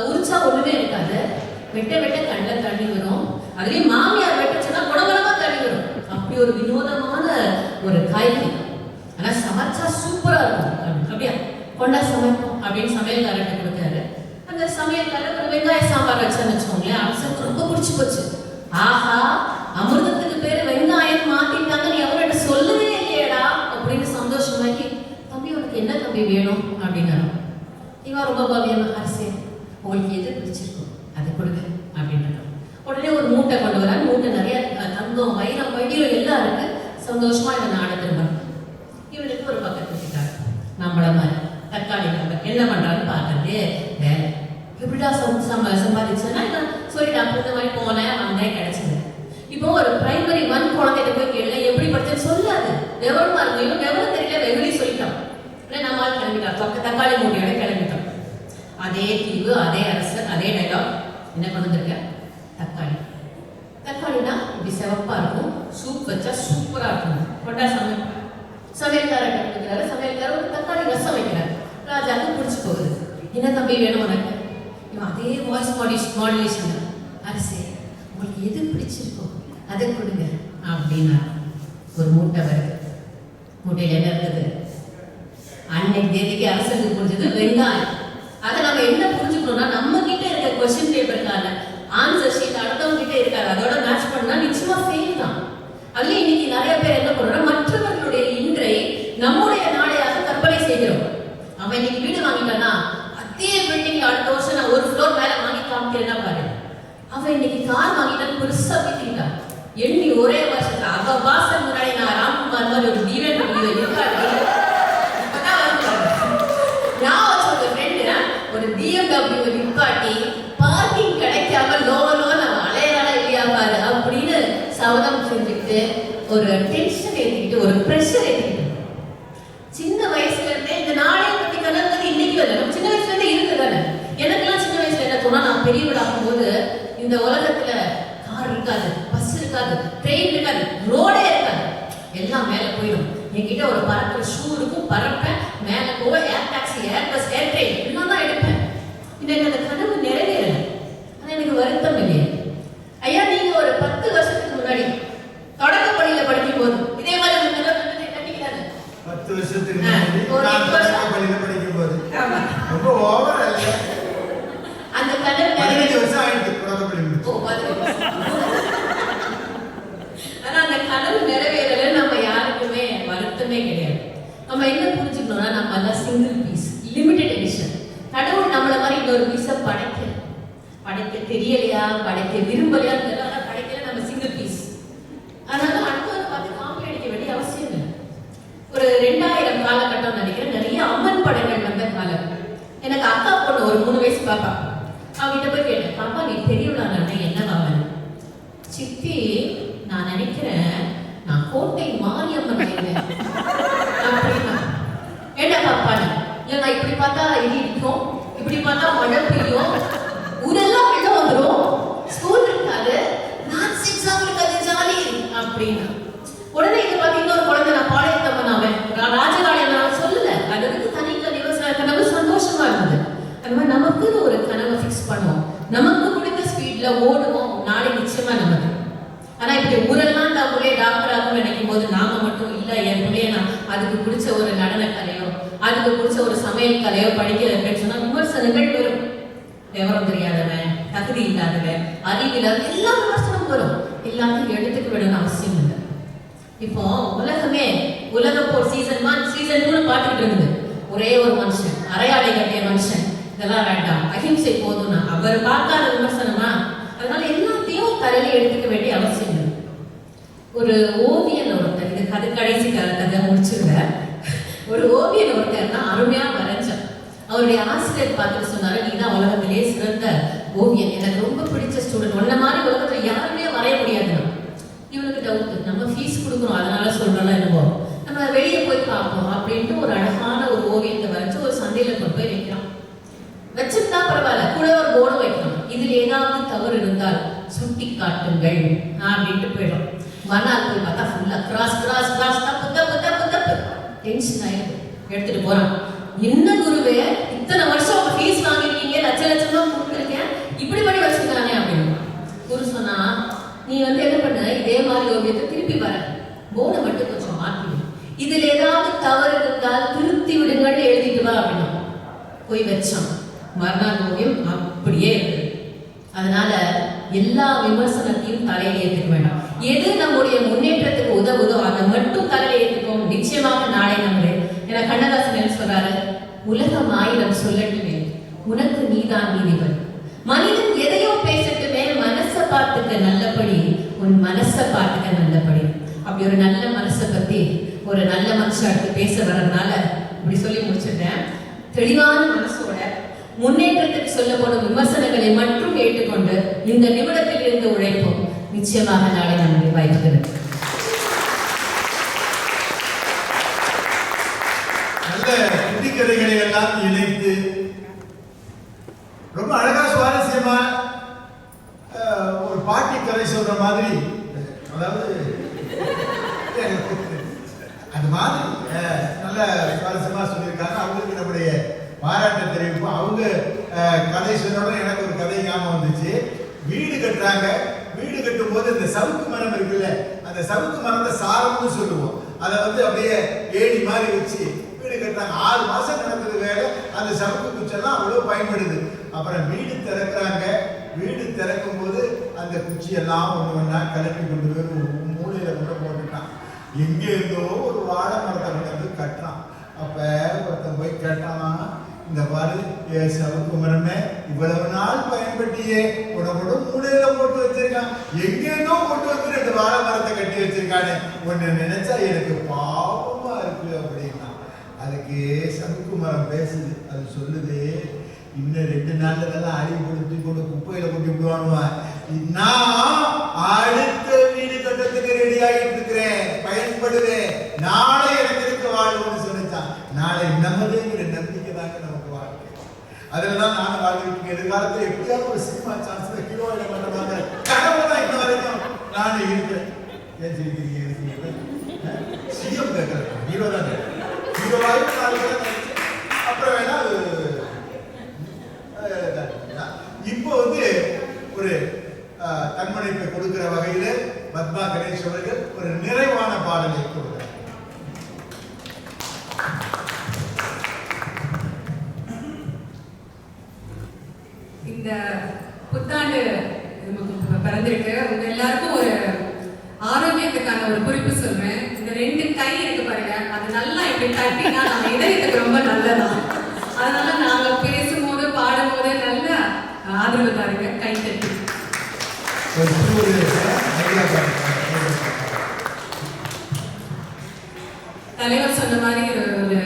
உரிச்சா ஒண்ணுமே இருக்காது, வெட்ட வெட்ட கண்ணில் தண்ணி வரும், அதுலயும் மாமியார் வெட்டுச்சுன்னா குணகுணமா தண்ணி வரும். அப்படி ஒரு வினோதமான ஒரு காய்கறி, ஆனா சமைச்சா சூப்பரா இருக்கும். அப்படியா, கொண்டா சமைப்போம் அப்படின்னு சமையல்காரர்கிட்ட கொடுத்தாரு. அந்த சமையல்காரர் ஒரு வெங்காய சாம்பார் வச்சான்னு வச்சுக்கோங்களேன். அரசருக்கு ரொம்ப பிடிச்சி போச்சு. ஆஹா, அமிர்தத்துக்கு பேரு வெங்காயம் மாத்திட்டாங்க, நீ அவர்கிட்ட சொல்லவே இல்லையடா அப்படின்னு சந்தோஷமாக்கி, தம்பி உனக்கு என்ன தம்பி வேணும் அப்படின்னாரு. இவன் ரொம்ப பவியமா, அரசே உங்களுக்கு எது பிடிச்சிருக்கும் அதை கொடுங்க அப்படின்றாங்க. உடனே ஒரு மூட்டை கொண்டு வர, மூட்டை நிறைய தங்கம் வைரம் வைடியம் எல்லாம் இருக்கு. சந்தோஷமா இதை நாட திரும்ப இவனுக்கு ஒரு பக்கத்து வச்சுட்டாரு. நம்மள மாதிரி தக்காளி நம்பர் என்ன பண்றான்னு பார்க்கறது வேலை. எப்படிடா சம்பாதிச்சேன்னா சொல்லிட்டு அப்படி இந்த மாதிரி போனேன் வந்தேன் கிடைச்சது. இப்போ ஒரு பிரைமரி 1 குழந்தைகிட்ட போய் கேள்வி எப்படி படிச்சேன்னு சொல்லாது, விவரமா இருக்கும். இவன் விவரம் தெரியல, வெகுளி சொல்லிட்டான். நம்மளால கிளம்பிட்டான், தக்காளி மூட்டையோட கிளம்பிட்டான். அதே தீவு, அதே அரசர், அதே டைலாக். என்ன கொண்டு வந்திருக்க? தக்காளி. தக்காளினா இப்படி சிவப்பா இருக்கும், சூப் வச்சா சூப்பரா இருக்கும். கொண்டா சமையல்காரர் இருக்கிறாரு. சமையல்காரர் ஒரு தக்காளி ரசம் வைக்கிறார். ராஜாவுக்கு பிடிச்சி போகுது. என்ன தம்பி வேணும் உனக்கு? இவன் அதே வாய்ஸ் மாடுலேஷன், அரசே உங்களுக்கு எது பிடிச்சிருக்கோ அதை கொடுங்க அப்படின்னா ஒரு மூட்டை வருது. மூட்டையில் என்ன இருந்தது? அன்னைக்கு தேதிக்கு அரசுக்கு புரிஞ்சது வெங்காயம். அதை நம்ம என்ன புரிஞ்சுக்கணும்னா, நம்ம கிட்ட இருக்க கொஸ்டின் பேப்பருக்கான ஆன்சர் ஷீட் அடுத்தவங்க கிட்ட இருக்காது, அதோட மேட்ச் பண்ணா நிச்சயமா ஃபெயில் தான். அதுல இன்னைக்கு நிறைய பேர் என்ன பண்றோம், மற்றவர்களுடைய இன்றை நம்முடைய நாளையாக கற்பனை செய்கிறோம். அவன் இன்னைக்கு வீடு வாங்கிட்டானா, அதே பில்டிங்ல அடுத்த வருஷம் நான் ஒரு ஃப்ளோர் மேல வாங்கி காமிக்கிறேன்னா பாரு. அவன் இன்னைக்கு கார் வாங்கிட்டான்னு பெருசா வீட்டிட்டான். எண்ணி ஒரே வருஷத்துல அவ வாசல் முன்னாடி நான் ராம்குமார் மாதிரி ஒரு BMW இருக்காது. ஒரு BMW நிப்பாட்டி பார்க்கிங் கிடைக்காம லோவலோ நம்ம அலையாள இல்லையா பாரு அப்படின்னு சவதம் செஞ்சுட்டு ஒரு டென்ஷன் ஏற்றிக்கிட்டு ஒரு ப்ரெஷர் ஏற்றிக்கிட்டு சின்ன வயசுல இருந்தே இந்த நாளை பத்தி கலந்தது இன்னைக்கு வரல. நம்ம சின்ன வயசுல இருந்தே இருக்குதானே. எனக்கெல்லாம் சின்ன வயசுல என்ன தோணா, நான் பெரியவளாகும் போது இந்த உலகத்துல கார் இருக்காது, பஸ் இருக்காது, ட்ரெயின் இருக்காது, ரோடே இருக்காது, எல்லாம் மேல போயிடும். என்கிட்ட ஒரு பறக்கிற ஷூ இருக்கும், பறப்பேன், மேல போக ஏர் டாக்ஸி, ஏர் பஸ், ஏர் ட்ரெயின் எல்லாம் தான் எடுப்பேன். எனக்கு அந்த கனவு நிறைவேறல. ஆனா எனக்கு வருத்தம் இல்லையா? ஐயா, நீங்க ஒரு 10 வருஷத்துக்கு முன்னாடி தொடக்க பள்ளியில படிக்கும் போது இதே மாதிரி ஒரு நிலை கட்டிக்கிறாங்க. 10 வருஷத்துக்கு முன்னாடி பள்ளியில படிக்கும் போது ரொம்ப ஓவர் அல்ல. அந்த கனவு 15 வருஷம் ஆயிடுச்சு தொடக்க பள்ளி. ஓ 15 வருஷம். ஆனா அந்த கனவு நிறைவேறல. நம்ம யாருக்குமே வருத்தமே கிடையாது. நம்ம என்ன புரிஞ்சுக்கணும்னா, நம்ம எல்லாம் சிங்கிள் பீஸ், லிமிடெட் எடிஷன். கடவுள் நம்மள மாதிரி இன்னொரு பீஸை படைக்க தெரியலையா, படைக்க விரும்பலையா, படைக்கல. நம்ம சிங்கிள் பீஸ். அதனால அடுத்தவரை பார்த்து காப்பி அடிக்க வேண்டிய அவசியம் இல்லை. ஒரு 2000 காலகட்டம் நினைக்கிறேன், நிறைய அம்மன் படங்கள் வந்த காலம். எனக்கு அக்கா பொண்ணு ஒரு 3 வயசு பாப்பா. அவங்கிட்ட போய் கேட்டேன், பாப்பா நீ பெரியவளான என்ன வாங்கல? சித்தி, நான் நினைக்கிறேன் நான் கோட்டை மாரியம்மன் அப்படின்னா. என்ன பாப்பா நீ? இல்லை, நான் இப்படி பார்த்தா இடி இடிக்கும், இப்படி பார்த்தா மழை பெய்யும், ஊரெல்லாம் வெள்ளம் வந்துடும், ஸ்கூல் இருக்காது, மேத்ஸ் எக்ஸாம் இருக்காது, ஜாலி அப்படின்னா. உடனே இதை பார்த்து இன்னொரு குழந்தை, நான் பாளையத்தம்மன் அவன் ராஜகாளியை நான் சொல்லல, அதுக்கு தனி கனவு சந்தோஷமா இருந்தது. அது மாதிரி நமக்குன்னு ஒரு கனவை ஃபிக்ஸ் பண்ணுவோம், நமக்கு பிடித்த ஸ்பீட்ல ஓடுவோம், நாளை நிச்சயமா நமக்கு. ஆனா இப்படி ஊரெல்லாம் தான் பிள்ளைய டாக்டர் ஆகும் நினைக்கும் போது நாம மட்டும் இல்ல, என் பிள்ளைய நான் அதுக்கு பிடிச்ச ஒரு நடன கலையோ, அதுக்கு பிடிச்ச ஒரு சமையல் கலையோ படிக்க வைப்பேன்னு சொன்னா விமர்சனங்கள் வரும். விவரம் தெரியாதவன், தகுதி இல்லாதவன், அறிவு இல்லாத எல்லா விமர்சனம் வரும். எல்லாத்தையும் எடுத்துக்க வேணும்னு அவசியம் இல்லை. இப்போ உலகமே உலக போர் சீசன் 1 சீசன் 2 பார்த்துக்கிட்டு இருந்தது. ஒரே ஒரு மனுஷன், அரையாடை கட்டிய மனுஷன், இதெல்லாம் வேண்டாம், அஹிம்சை போதும்னா அவர் பார்க்காத விமர்சனமா? அதனால எல்லாத்தையும் தலையில எடுத்துக்க வேண்டிய அவசியம் இல்லை. ஒரு ஓவியன் ஒருத்தர், இது கடைசி கதை முடிச்சிருவேன். ஒரு ஓவியன் ஒருத்தர்னா அருமையா வரைஞ்சான். அவருடைய ஆசிரியர் பார்த்துட்டு சொன்னாரு, நீ தான் உலகத்திலேயே சிறந்த ஓவியன், எனக்கு ரொம்ப பிடிச்ச ஸ்டூடெண்ட், உன்ன மாதிரி உலகத்துல யாருமே வரைய முடியாதுன்னா. இவனுக்கு டவுட், நம்ம ஃபீஸ் கொடுக்குறோம் அதனால சொல்றோம்ல என்னவோ, நம்ம வெளியே போய் பார்ப்போம் அப்படின்ட்டு ஒரு அழகான ஒரு ஓவியத்தை வரைச்சு ஒரு சந்தையில கொண்டு போய் வைக்கிறான். வச்சிருந்தா பரவாயில்ல, கூட ஒரு போர்டு வைக்கணும், இதில் ஏதாவது தவறு இருந்தால் சுட்டி காட்டுங்கள் அப்படின்ட்டு போயிடும். மறுநாள் போய் பார்த்தா ஃபுல்லா கிராஸ் கிராஸ் கிராஸ் தப்பு தப்பு தப்பு தப்பு. டென்ஷன் ஆயிடுது, எடுத்துட்டு போறான். என்ன குருவே, இத்தனை வருஷம் உங்க ஃபீஸ் வாங்கிருக்கீங்க, லட்ச லட்சமா கொடுத்துருக்கேன், இப்படி பண்ணி வச்சிருக்கானே அப்படின்னு. குரு சொன்னா, நீ என்ன பண்ண, இதே மாதிரி ஓவியத்தை திருப்பி வர, போர்டை மட்டும் கொஞ்சம் மாற்றி, இதுல ஏதாவது தவறு இருந்தால் திருத்தி விடுங்கன்னு எழுதிட்டு வா அப்படின்னா. போய் வச்சான். மறுநாள் ஓவியம் அப்படியே இருக்கு. அதனால எல்லா விமர்சனத்தையும் தலையில ஏற்றுக்க வேண்டாம். எது நம்முடைய முன்னேற்றத்துக்கு உதவுதோ அதை மட்டும் தலையில ஏற்றுப்போம். நிச்சயமாக நாளை நம்மளே. ஏன்னா கண்ணதாசன் சொல்றாரு, உலகம் 1000 சொல்லட்டுமே, உனக்கு நீதான் நீதிபதி. மனிதன் எதையோ பேசட்டுமே, மனசை பார்த்துக்க நல்லபடி, உன் மனசை பார்த்துக்க நல்லபடி. அப்படி ஒரு நல்ல மனசை பத்தி ஒரு நல்ல மனுஷன் அடுத்து பேச வர்றதுனால இப்படி சொல்லி முடிச்சிட்டேன். தெளிவான மனசோட முன்னேற்றத்துக்கு சொல்லப்படும் விமர்சனங்களை மட்டும் ஏற்றுக்கொண்டு இந்த நிமிடத்தில் இருந்து உழைப்போம். நிச்சயமாக நாளை நம்முடைய வாய்ப்புகள். நல்ல குட்டிக்கதைகளை எல்லாம் இணைத்து ரொம்ப அழகா சுவாரஸ்யமா ஒரு பாட்டி கதை சொல்ற மாதிரி, அதாவது அது மாதிரி நல்ல சுவாரஸ்யமா சொல்லியிருக்காங்க. அவங்களுக்கு நம்முடைய பாராட்ட தெரிவிப்போம். அவங்க கதை சொன்னோட எனக்கு ஒரு கதை ஞாபகம் வந்துச்சு. வீடு கட்டுறாங்க. வீடு கட்டும் போது இந்த சவுக்கு மரம் இருக்குல்ல, அந்த சவுக்கு மரத்தை சாரம்னு சொல்லுவோம். அதை அப்படியே ஏடி மாதிரி வச்சு வீடு கட்டுறாங்க. 6 மாசம் நடக்குது வேலை. அந்த சவுக்கு குச்செல்லாம் அவ்வளவு பயன்படுது. அப்புறம் வீடு திறக்கிறாங்க. வீடு திறக்கும் போது அந்த குச்சியெல்லாம் ஒன்று ஒன்றா கிளப்பி கொண்டு போய் மூலையில கூட போட்டுட்டான். எங்கே இருந்தோ ஒரு வாழை மரத்தை கொண்டு கட்டுறான். அப்ப ஒருத்தன் போய் கேட்டானா, இந்த பாரு சவுக்கு மரமே, இவ்வளவு நாள் பயன்படுத்தியே உனக்கூட மூலையில போட்டு வச்சிருக்கான், எங்கேதோ போட்டு வந்து 2 வாழை மரத்தை கட்டி வச்சிருக்கானே, உன்னை நினைச்சா எனக்கு பாவமா இருக்கு அப்படின்னா. அதுக்கு சவுக்கு மரம் பேசுது. அது சொல்லுது, இன்னும் 2 நாள்ல எல்லாம் அழிவு கொடுத்து கொண்டு குப்பையில கொண்டு விடுவானுவான். நான் அடுத்த வீடு கட்டத்துக்கு ரெடி ஆகிட்டு இருக்கிறேன், பயன்படுவேன், நாளை எனக்கு இருக்க வாழ்வுன்னு சொல்லிச்சான். நாளை நமதுங்கிற நம்பிக்கை தாங்க நமக்கு வாழ்க்கை. அதுலதான் நானும் வாழ்க்கை. எதிர்காலத்தில் எப்படியாவது ஒரு சினிமா சான்ஸ்ல ஹீரோயில பண்றாங்க கடவுளை தான் இன்ன வரைக்கும் நானும் இருக்கேன். ஏன் சிரிக்கிறீங்க? சிஎம் கேட்கறேன், ஹீரோ தான் ஹீரோவாக. அப்புறம் வேணா இப்போ ஒரு தன்மனைப்பை கொடுக்கிற வகையில பத்மா கணேஷ் அவர்கள் ஒரு நிறைவான பாடலை கொடுக்கிறார். இந்த புத்தாண்டு பிறந்திருக்கு. உங்க எல்லாருக்கும் ஒரு ஆரோக்கியத்துக்கான ஒரு குறிப்பு சொல்றேன். இந்த 2 கை இருக்கு பாருங்க, அது நல்லா இப்படி தட்டினா நம்ம இதயத்துக்கு ரொம்ப நல்லதான். அதனால நாங்க பேசும்போது பாடும்போது நல்ல ஆதரவு தாருங்க, கை தட்டி. தலைவர் சொன்ன மாதிரி ஒரு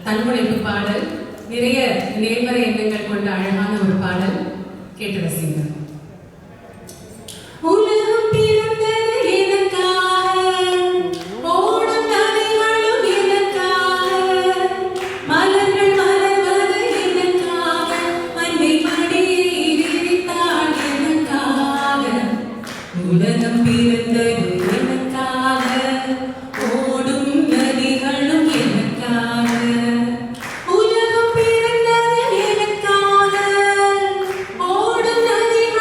தன்முனைப்பு பாடல், நிறைய நேர்மறை எண்ணங்கள் கொண்ட அழகான ஒரு பாடல். கேட்டு ரசிங்க. உலகம் பிறந்தது எனக்காக, ஓடும் நதிகளும் எனக்காக, மலர்கள் மலர்வது எனக்காக, மண்ணை மடியை விரித்தாள் எனக்காக. உலகம் பிறந்தது எனக்காக, ஓடும் நதிகளும் எனக்காக. உலகம் பிறந்தது எனக்காக, ஓடும் நதிகளும்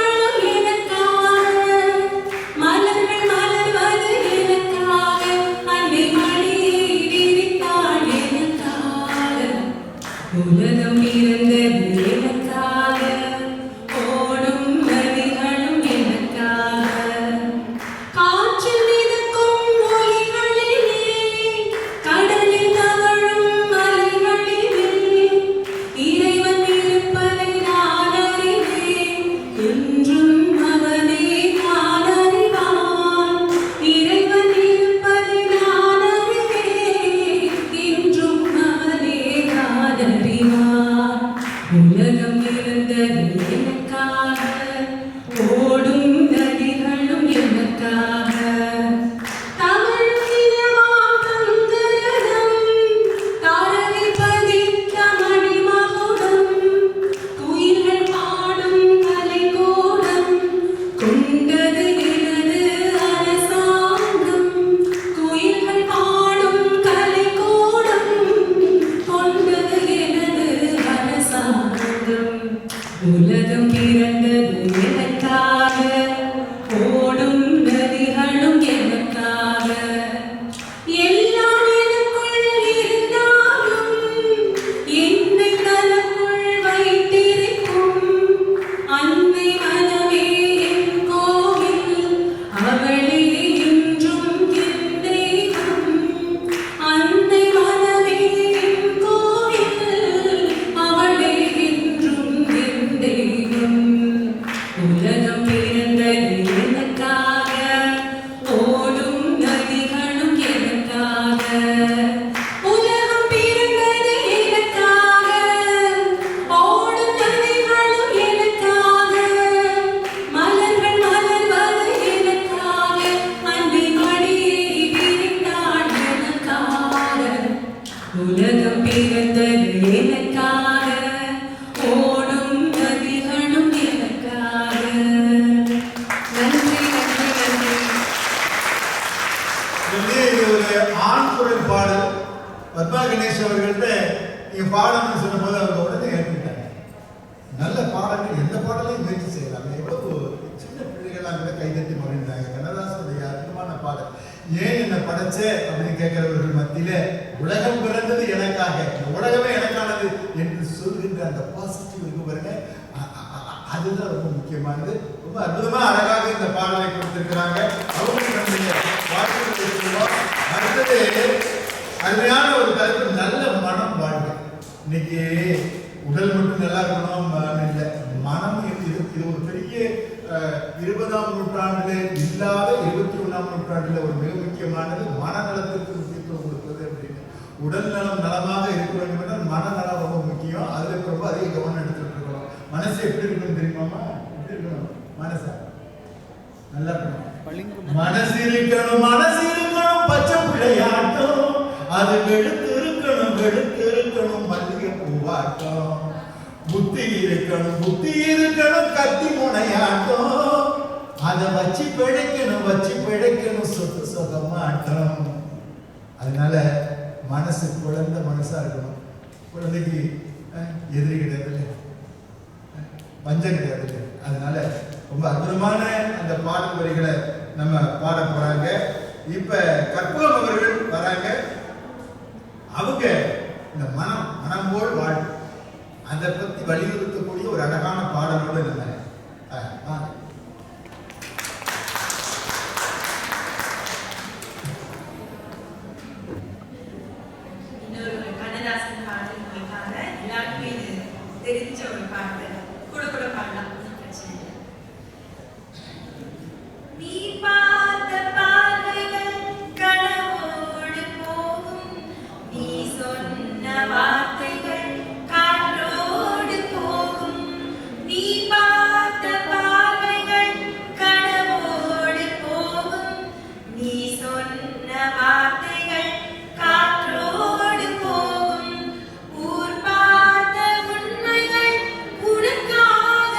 உலகம் பிறந்தது எனக்காக, ஓடும் நதிகளும் எனக்காக. நன்றி நன்றி நன்றி. இது ஒரு ஆண் குரல் பாடல். பத்மா கணேஷ் அவர்கள்ட்ட நீங்க பாடணும்னு சொன்ன போது அவங்க உடனே ஏற்றுக்கிட்டாங்க. நல்ல பாடல்கள் எந்த பாடலையும் முயற்சி செய்யலாம். எவ்வளவு சின்ன பிள்ளைகள்லாம் கூட கைதட்டி மகிழ்ந்தாங்க. கண்ணதாசனுடைய அற்புதமான பாடல். ஏன் என்ன படைச்ச அப்படின்னு கேட்கிறவர்கள் மத்தியில உலகம் பிறந்தது எனக்காக, உலகமே எனக்கானது என்று சொல்கின்ற அந்த பாசிட்டிவ் இருக்கு பாருங்க, அதுதான் ரொம்ப முக்கியமானது. ரொம்ப அற்புதமா அழகாக இந்த பாடலை கொடுத்திருக்கிறாங்க. அவங்களுக்கு நம்முடைய வாழ்த்துக்களை சொல்லுவோம். அடுத்தது அருமையான ஒரு தலைப்பு, நல்ல மனம் வாழ்வு. இன்னைக்கு உடல் மட்டும் நல்லா இருக்கணும் இல்லை, மனம் இது ஒரு பெரிய 20ஆம் நூற்றாண்டுல இல்லாத 21ஆம் நூற்றாண்டுல ஒரு மிக முக்கியமானது மனநலத்திற்கு முக்கியத்துவம் கொடுப்பது அப்படின்னு. உடல் நலம் நலமாக இருக்க வேண்டும் என்றால் மனநலம் ரொம்ப முக்கியம். அதுல ரொம்ப அதிக கவனம் எடுத்துட்டு இருக்கணும். மனசு எப்படி இருக்கணும் தெரியுமாமா? எப்படி இருக்கணும் மனசா? நல்லா இருக்கணும். மனசு இருக்கணும், மனசு இருக்கணும் பச்சை பிள்ளையாட்டம், அது வெளுத்து இருக்கணும் மல்லிகை பூவாட்டம். புத்தி இருக்கணும் கத்தி முனையாட்டம், அதை வச்சு பிழைக்கணும் சொத்து சொகமாட்டம். அதனால மனசு குழந்தை மனசா இருக்கணும். குழந்தைக்கு எதிரி கிடையாது, பஞ்சம் கிடையாது. அதனால ரொம்ப அற்புதமான அந்த பாடல் வரிகளை நம்ம பாட போறாங்க. இப்ப கற்பகம் அவர்கள் வராங்க. அவங்க இந்த மனம் போல் வாழ் அதை பத்தி வலியுறுத்தக்கூடிய ஒரு அழகான பாடலோடு நம்ம இன்னொரு கண்ணதாசன் பாடல் உங்களுக்காக. எல்லாருக்குமே இது தெரிஞ்ச ஒரு பாட்டு. கூட பாடலாம், பிரச்சனை இல்லை. நீ பார்த்த பார்வைகள் கனவோடு போகும், நீ சொன்ன வார்த்தைகள் காற்றோடு போகும். நீ பார்த்த பார்வைகள் கனவோடு போகும், நீ சொன்ன வார்த்தைகள் காற்றோடு போகும். ஊர் பார்த்த உண்மைகள் உனக்காக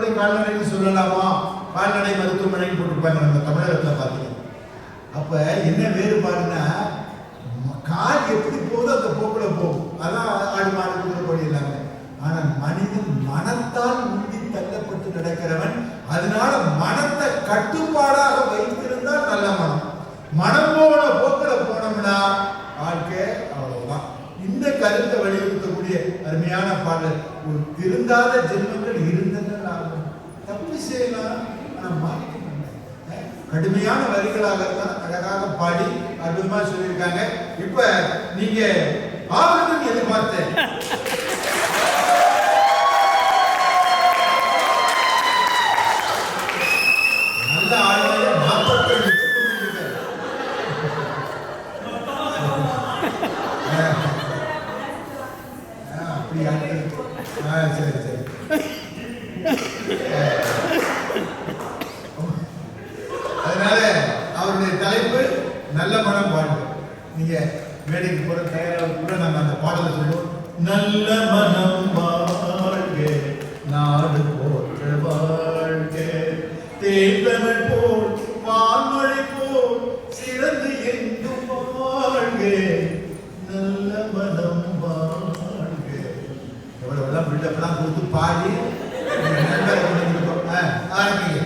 குழந்தை கால்நடைன்னு சொல்லலாமா, கால்நடை மருத்துவமனைன்னு போட்டிருப்பாங்க நம்ம தமிழகத்தில் பார்த்தீங்க. அப்ப என்ன வேறுபாடுன்னா கால் எப்படி போகுதோ அந்த போக்குல போகும். அதான் ஆடு மாடு குதிரைப்படி எல்லாமே. ஆனால் மனிதன் மனத்தால் உந்தி தள்ளப்பட்டு நடக்கிறவன். அதனால மனத்தை கட்டுப்பாடாக வைத்திருந்தால் நல்ல மனம். மனம் போன போக்கில் போனோம்னா வாழ்க்கை அவ்வளவுதான். இந்த கருத்தை வலியுறுத்தக்கூடிய அருமையான பாடல். ஒரு திருந்தாத ஜென்மங்கள் இருந்தங்கள் ஆகும். தப்பு செய்யலாம், ஆனால் மாறிக்க மாட்டேன். கடுமையான வரிகளாக தான் அழகாக பாடி அற்புதமா சொல்லியிருக்காங்க. இப்ப நீங்க ஆவணம் எதிர்பார்த்தேன். நல்ல ஆளுநர் 42 அப்படி சரி சரி. அதனால அவருடைய தலைப்பு நல்ல மனம் வாழ்வு. நீங்க மேடைக்கு போற தயாராக கூட நம்ம அந்த பாடலை சொல்லுவோம். நல்ல மனம் வாழ்க, நாடு போற்ற வாழ்க, தேர்தமிழ் போல் வான்மொழி போல் சிறந்து எங்கும் வாழ்க, நல்ல மனம் வாழ்க. எவ்வளவு பில்டப்லாம் கொடுத்து பாடி நண்பரை கொண்டு ஆரம்பிங்க.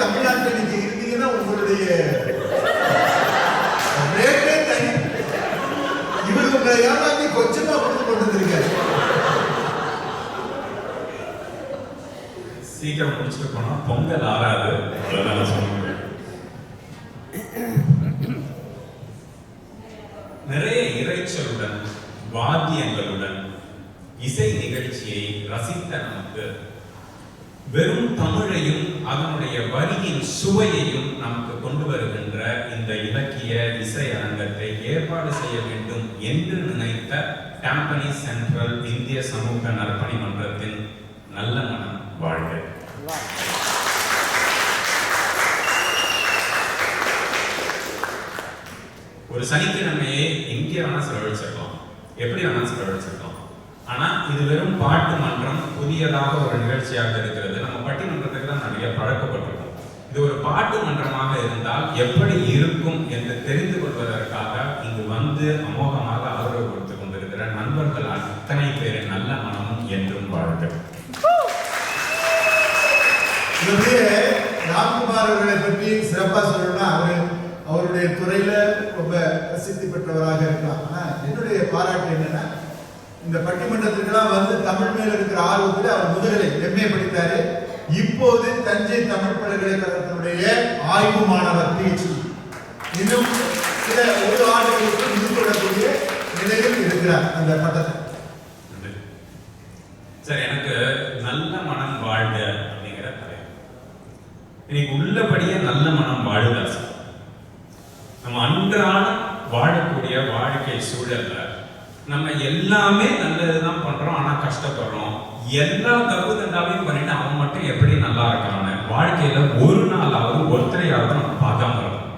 தமிழ்நாட்டில் நீங்க இருந்தீங்கன்னா உங்களுடைய ரேட்டே தனி. இவர் உங்களை ஏமாத்தி கொஞ்சமா கொடுத்து கொண்டு வந்திருக்காரு. சீக்கிரம் முடிச்சுட்டு போனா பொங்கல் ஆறாது. நிறைய இறைச்சலுடன் வாத்தியங்களுடன் இசை நிகழ்ச்சியை ரசித்த நமக்கு வெறும் தமிழையும் அதனுடைய வரியின் சுவையையும் நமக்கு கொண்டு வருகின்ற இந்த இலக்கிய இசை அரங்கத்தை ஏற்பாடு செய்ய வேண்டும் என்று நினைத்த டாம்பனி சென்ட்ரல் இந்திய சமூக நற்பணி மன்றத்தின் நல்ல மனம் வாழ்க. ஒரு சனிக்கிழமையை இங்கே வேணா செலவழிச்சிருக்கலாம், எப்படி வேணா செலவழிச்சிருக்கலாம். ஆனா இது வெறும் பாட்டு மன்றம், புதியதாக ஒரு நிகழ்ச்சியாக இருக்கிறது. நம்ம பட்டிமன்றத்துக்கு தான் நிறைய பழக்கப்பட்டிருக்கோம். இது ஒரு பாட்டு மன்றமாக இருந்தால் எப்படி இருக்கும் என்று தெரிந்து கொள்வதற்காக இங்கு வந்து அமோகமாக ஆதரவு கொடுத்துக் கொண்டிருக்கிற நண்பர்கள் அத்தனை பேரின் நல்ல மனமும் என்றும் வாழ்க. ராம்குமார் அவர்களை பற்றி சிறப்பா சொல்லணும்னா அவருடைய துறையில ரொம்ப பிரசித்தி பெற்றவராக இருக்கலாம். ஆனா என்னுடைய பாராட்டு என்னன்னா, இந்த பட்டிமன்றத்திற்கெல்லாம் வந்து தமிழ் மேல இருக்கிற ஆர்வத்தில் அவர் முதுகலை MA படித்தாரு. இப்போது தஞ்சை தமிழ் பல்கலைக்கழகத்தினுடைய ஆய்வு மாணவர் PhD. இன்னும் சில ஒரு ஆண்டுகளுக்கு முடித்துவிடக்கூடிய நிலையில் இருக்கிறார் அந்த பட்டத்தை. சரி, எனக்கு நல்ல மனம் வாழ்க அப்படிங்கிற கதை இன்னைக்கு உள்ளபடியே நல்ல மனம் வாழுதா. நம்ம அன்றாடம் வாழக்கூடிய வாழ்க்கை சூழல்ல நம்ம எல்லாமே நல்லதுதான் பண்றோம், ஆனா கஷ்டப்படுறோம். எல்லா தப்பு தண்டாவையும் பண்ணிட்டு அவன் மட்டும் எப்படி நல்லா இருக்கான்னு வாழ்க்கையில ஒரு நாளாவது ஒருத்தரையாவது நம்ம பார்க்காம இருக்கோம்.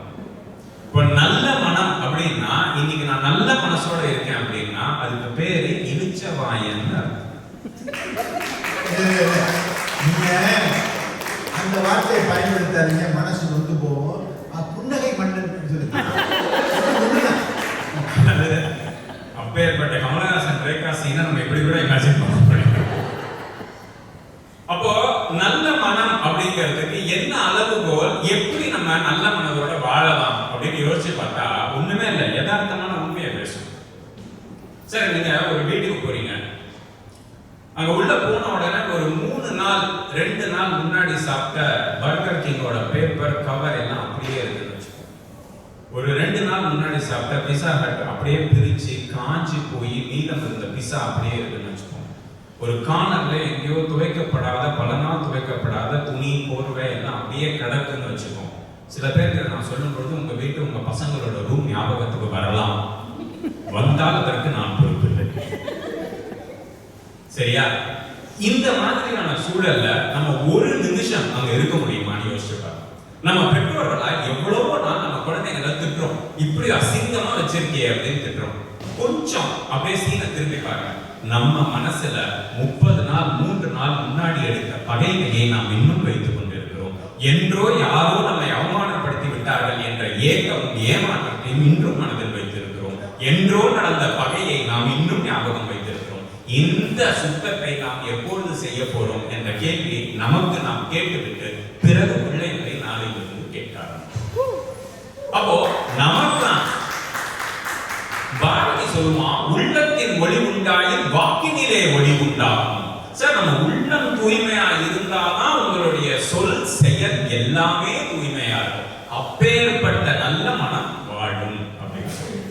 இப்போ நல்ல மனம் அப்படின்னா, இன்னைக்கு நான் நல்ல மனசோட இருக்கேன் அப்படின்னா அதுக்கு பேரு இழிச்ச வாயன்னு. நீங்க அந்த வார்த்தையை பயன்படுத்தாதீங்க, மனசு வந்து போவோம். புன்னகை மன்னன் அப்பேற்பட்ட கமலஹாசன் ரேகா சீனை நம்ம எப்படி கூட இமேஜின் பண்ண. அப்போ நல்ல மனம் அப்படிங்கிறதுக்கு என்ன அளவுகோல், எப்படி நம்ம நல்ல மனதோட வாழலாம் அப்படின்னு யோசிச்சு பார்த்தா ஒண்ணுமே இல்லை, யதார்த்தமான உண்மையை பேசும். சரி, நீங்க ஒரு வீட்டுக்கு போறீங்க, அங்க உள்ள போன உடனே ஒரு 2 நாள் முன்னாடி சாப்பிட்ட பர்கர் கிங்கோட பேப்பர் கவர் எல்லாம் அப்படியே இருக்குன்னு வச்சுக்கோ. ஒரு 2 நாள் முன்னாடி சாப்பிட்ட பிஸா ஹட் அப்படியே பிரிச்சு காஞ்சி போய் மீதம் இருந்த பிஸா அப்படியே இருக்குன்னு வச்சுக்கோ. ஒரு கார்னர்ல எங்கேயோ துவைக்கப்படாத, பல நாள் துவைக்கப்படாத துணி போர்வை எல்லாம் அப்படியே கிடக்குன்னு வச்சுக்கோ. சில பேருக்கு நான் சொல்லும் பொழுது உங்க வீட்டு உங்க பசங்களோட ரூம் ஞாபகத்துக்கு வரலாம், வந்தால் அதற்கு நான் பொறுப்பில்லை. சரியா? இந்த மாதிரியான சூழல்ல நம்ம ஒரு நிமிஷம் அங்க இருக்க முடியுமான்னு யோசிச்சு பாருங்க. நம்ம பெற்றோர்களா எவ்வளவோ நாள் நம்ம குழந்தைங்களை திட்டுறோம், இப்படி அசிங்கமா வச்சிருக்கியே அப்படின்னு திட்டுறோம். கொஞ்சம் அப்படியே சீனை திருப்பி பாருங்க. நம்ம மனசுல 30 நாள் 3 நாள் முன்னாடி எடுத்த பகைமையை நாம் இன்னும் வைத்துக் கொண்டிருக்கிறோம். என்றோ யாரோ நம்மை அவமானப்படுத்தி விட்டார்கள் என்ற ஏக்கமும் ஏமாற்றத்தையும் இன்றும் மனதில் வைத்திருக்கிறோம். என்றோ நடந்த பகையை நாம் இன்னும் ஞாபகம் வைத்திருக்கிறோம். இந்த சுத்தத்தை நாம் எப்பொழுது செய்ய போறோம் என்ற கேள்வியை நமக்கு நாம் கேட்டுவிட்டு பிறகு பிள்ளைகளை நாளையிலிருந்து கேட்காது. அப்போ நமக்கு பாரதி சொல்லுமா, உள்ளத்தின் ஒளி உண்டாயின் வாக்கினிலே ஒளி உண்டாகும். சார், நம்ம உள்ளம் தூய்மையா இருந்தாதான் உங்களுடைய சொல் செயல் எல்லாமே தூய்மையா இருக்கும். அப்பேற்பட்ட நல்ல மனம் வாழும் அப்படின்னு சொல்லி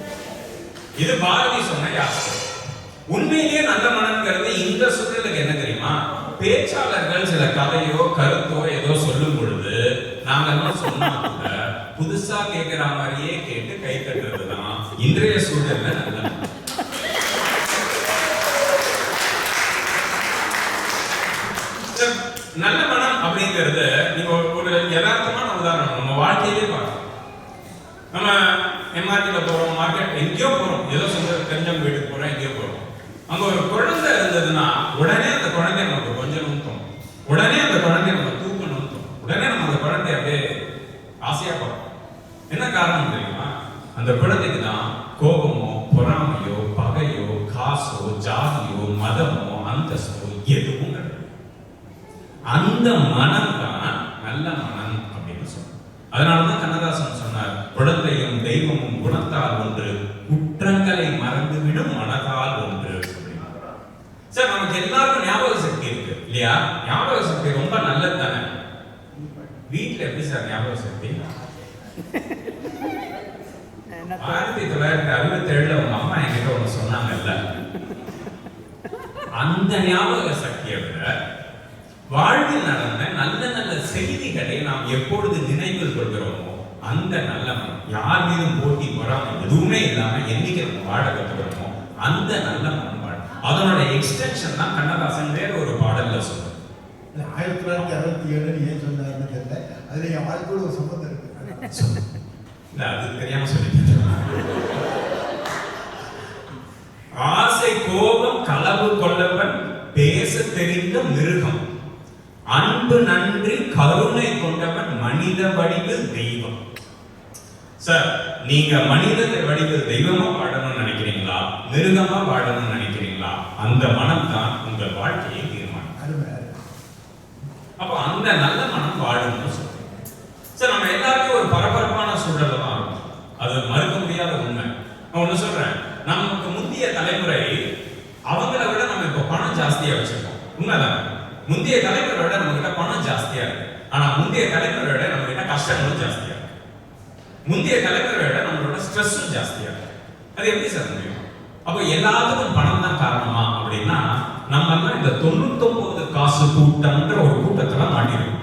இது பாரதி சொன்ன யாத்திரை. உண்மையிலேயே நல்ல மனம்ங்கிறது இந்த சூழலுக்கு என்ன தெரியுமா, பேச்சாளர்கள் சில கதையோ கருத்தோ ஏதோ சொல்லும் பொழுது நாங்க என்ன சொன்னா கூட புதுசா கேட்கிற மாதிரியே கேட்டு கை தட்டுறதுதான் இன்றைய சூழல்ல நல்ல மனம். நல்ல மனம் அப்படிங்கிறது நீங்க ஒரு யதார்த்தமான உதாரணம் நம்ம வாழ்க்கையிலே பார்க்கலாம். நம்ம எம்ஆர்டில போறோம், மார்க்கெட் எங்கேயோ போறோம், ஏதோ சொந்த தெரிஞ்சவங்க வீட்டுக்கு போறோம், எங்கேயோ போறோம். அங்க ஒரு குழந்தை இருந்ததுன்னா உடனே அந்த குழந்தை நமக்கு கொஞ்சம் தோணும், உடனே அந்த குழந்தைய நம்ம தூக்கணும்னு தோணும், உடனே நம்ம அந்த குழந்தைய அப்படியே ஆசையா பார்ப்போம். என்ன காரணம் தெரியுமா, அந்த குழந்தைக்கு தான் கோபமோ பொறாமையோ பகையோ காசோ ஜாதியோ மதமோ அந்தஸ்தோ எதுவும் கிடையாது. அந்த மனம் தான் நல்ல மனம் அப்படின்னு சொல்றோம். அதனாலதான் கண்ணதாசன் சொன்னார், குழந்தையும் தெய்வமும் குணத்தால் ஒன்று, குற்றங்களை மறந்துவிடும் மனதால் ஒன்று. சார், நமக்கு எல்லாருக்கும் ஞாபக சக்தி இருக்கு இல்லையா? ஞாபக சக்தி ரொம்ப நல்லது தானே. வீட்டுல எப்படி சார் ஞாபக சக்தி? 1967 உங்க அம்மா என்கிட்ட ஒண்ணு சொன்னாங்கல்ல, அந்த ஞாபக சக்தியை விட வாழ்வில் நடந்த நல்ல நல்ல செய்திகளை நாம் எப்பொழுது நினைவில் கொள்கிறோமோ அந்த நல்ல மனம், யார் மீதும் போட்டி பொறாமை எதுவுமே இல்லாம என்னைக்கு நம்ம வாழ கத்துக்கிறோமோ அந்த நல்ல மனம் வாழும். அதனோட எக்ஸ்டென்ஷன் தான் கண்ணதாசன் வேற ஒரு பாடல்ல சொல்றாரு. 1967 ஏன் சொன்னாருன்னு தெரியல, அதுல என் வாழ்க்கையோட ஒரு சம்பந்தம் இருக்கு. இல்ல, அது தெரியாம சொல்லிட்டு ஆசை கோபம் களவு கொள்ளவன் பேச தெரிந்த மிருகம், அன்பு நன்றி கருணை கொண்டவன் மனித வடிவில் தெய்வம். சார், நீங்க மனித வடிவில் தெய்வமா வாழணும்னு நினைக்கிறீங்களா, மிருகமா வாழணும்னு நினைக்கிறீங்களா? அந்த மனம் தான் உங்கள் வாழ்க்கையை தீர்மானிக்கும். அப்போ அந்த நல்ல மனம் வாழும்னு சொல்றேன். சார், நம்ம எல்லாருக்கும் ஒரு பரபரப்பான சூழல் தான் இருக்கும், அது மறுக்க முடியாத உண்மை. நான் ஒண்ணு சொல்றேன், நமக்கு முந்தைய தலைமுறை அவங்கள விட நம்ம இப்ப பணம் ஜாஸ்தியா வச்சிருக்கோம். உண்மைதான், முந்தைய தலைமுறை விட நம்ம கிட்ட பணம் ஜாஸ்தியா இருக்கு. ஆனா முந்தைய தலைமுறை விட நம்ம கிட்ட கஷ்டங்களும் ஜாஸ்தியா இருக்கு. முந்தைய தலைமுறை விட நம்மளோட ஸ்ட்ரெஸ்ஸும் ஜாஸ்தியா இருக்கு. அது எப்படி சார் முடியும்? அப்போ எல்லாத்துக்கும் பணம் தான் காரணமா அப்படின்னா, நம்ம எல்லாம் இந்த 99 காசு கூட்டம்ன்ற ஒரு கூட்டத்துல மாட்டிருக்கோம்.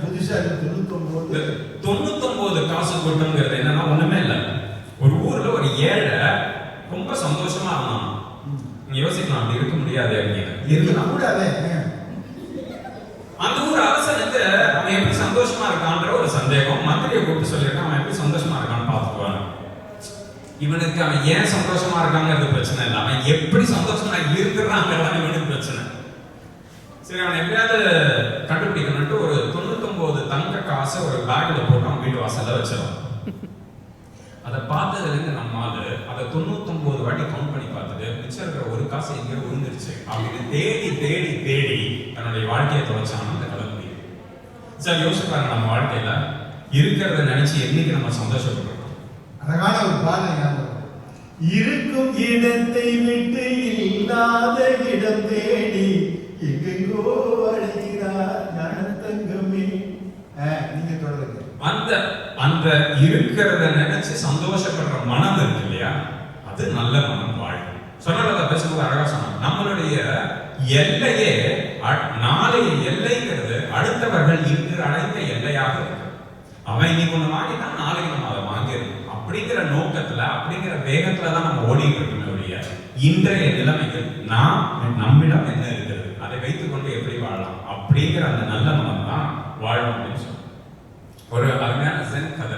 புதுசா 99 காசு கூட்டம்ங்கிறது என்னன்னா ஒண்ணுமே இல்லை. ஒரு ஊர்ல ஒரு ஏழை ரொம்ப சந்தோஷமா இருந்தான். நீங்க யோசிக்கலாம், அப்படி இருக்க முடியாது அப்படின்னு. அந்த ஊர் அரசனுக்கு அவன் எப்படி சந்தோஷமா இருக்கான்ற ஒரு சந்தேகம். மந்திரியை கூப்பிட்டு சொல்லியிருக்கான், அவன் எப்படி சந்தோஷமா இருக்கான்னு பார்த்துக்குவாங்க. இவனுக்கு அவன் ஏன் சந்தோஷமா இருக்காங்கிறது பிரச்சனை இல்லை, அவன் எப்படி சந்தோஷமா இருக்கிறாங்கிறதான் இவனுக்கு பிரச்சனை. சரி, அவன் எப்படியாவது கண்டுபிடிக்கணும்ட்டு ஒரு 99 தங்க காசை ஒரு பேக்ல போட்டு அவன் வீட்டு வாசல்ல வச்சிருவான். அதை பார்த்ததுலேருந்து நம்மால் அதை 99 வாட்டி கவுண்ட் பண்ணி பார்த்துட்டு மிச்சம் இருக்கிற ஒரு காசு எங்கேயோ விழுந்துருச்சு அப்படின்னு தேடி தேடி தேடி தன்னுடைய வாழ்க்கையை தொலைச்சான்னு அந்த கதை முடியும். சார், யோசிச்சு பாருங்க, நம்ம வாழ்க்கையில இருக்கிறத நினைச்சு என்னைக்கு நம்ம சந்தோஷப்படுறோம். அழகான ஒரு பாடல், இருக்கும் இடத்தை விட்டு இல்லாத இடம் தேடி எங்கெங்கோ அழைக்கிறார் ஞானத்தங்கமே. நீங்க தொடருங்க. அந்த அந்த இருக்கிறத நினைச்சு சந்தோஷப்படுற மனம் இருக்கு இல்லையா, அது நல்ல மனம் வாழும். சொன்னதை பேசும்போது அழகா சொன்னாங்க, நம்மளுடைய எல்லையே நாளைய எல்லைங்கிறது அடுத்தவர்கள் இன்று அழைத்த எல்லையாக இருக்கு. அவன் இன்னைக்கு ஒண்ணு வாங்கிட்டான், நாளைக்கு நம்ம அதை வாங்கிடணும் அப்படிங்கிற நோக்கத்துல அப்படிங்கிற வேகத்துல தான் நம்ம ஓடிட்டு இருக்கோம் ஒழிய இன்றைய நிலைமைகள் நம்மிடம் என்ன இருக்கிறது அதை வைத்துக் கொண்டு எப்படி வாழலாம் அப்படிங்கிற அந்த நல்ல மனம் தான் வாழும் அப்படின்னு சொல்லுவோம். ஒரு அருமையான ஜென் கதை.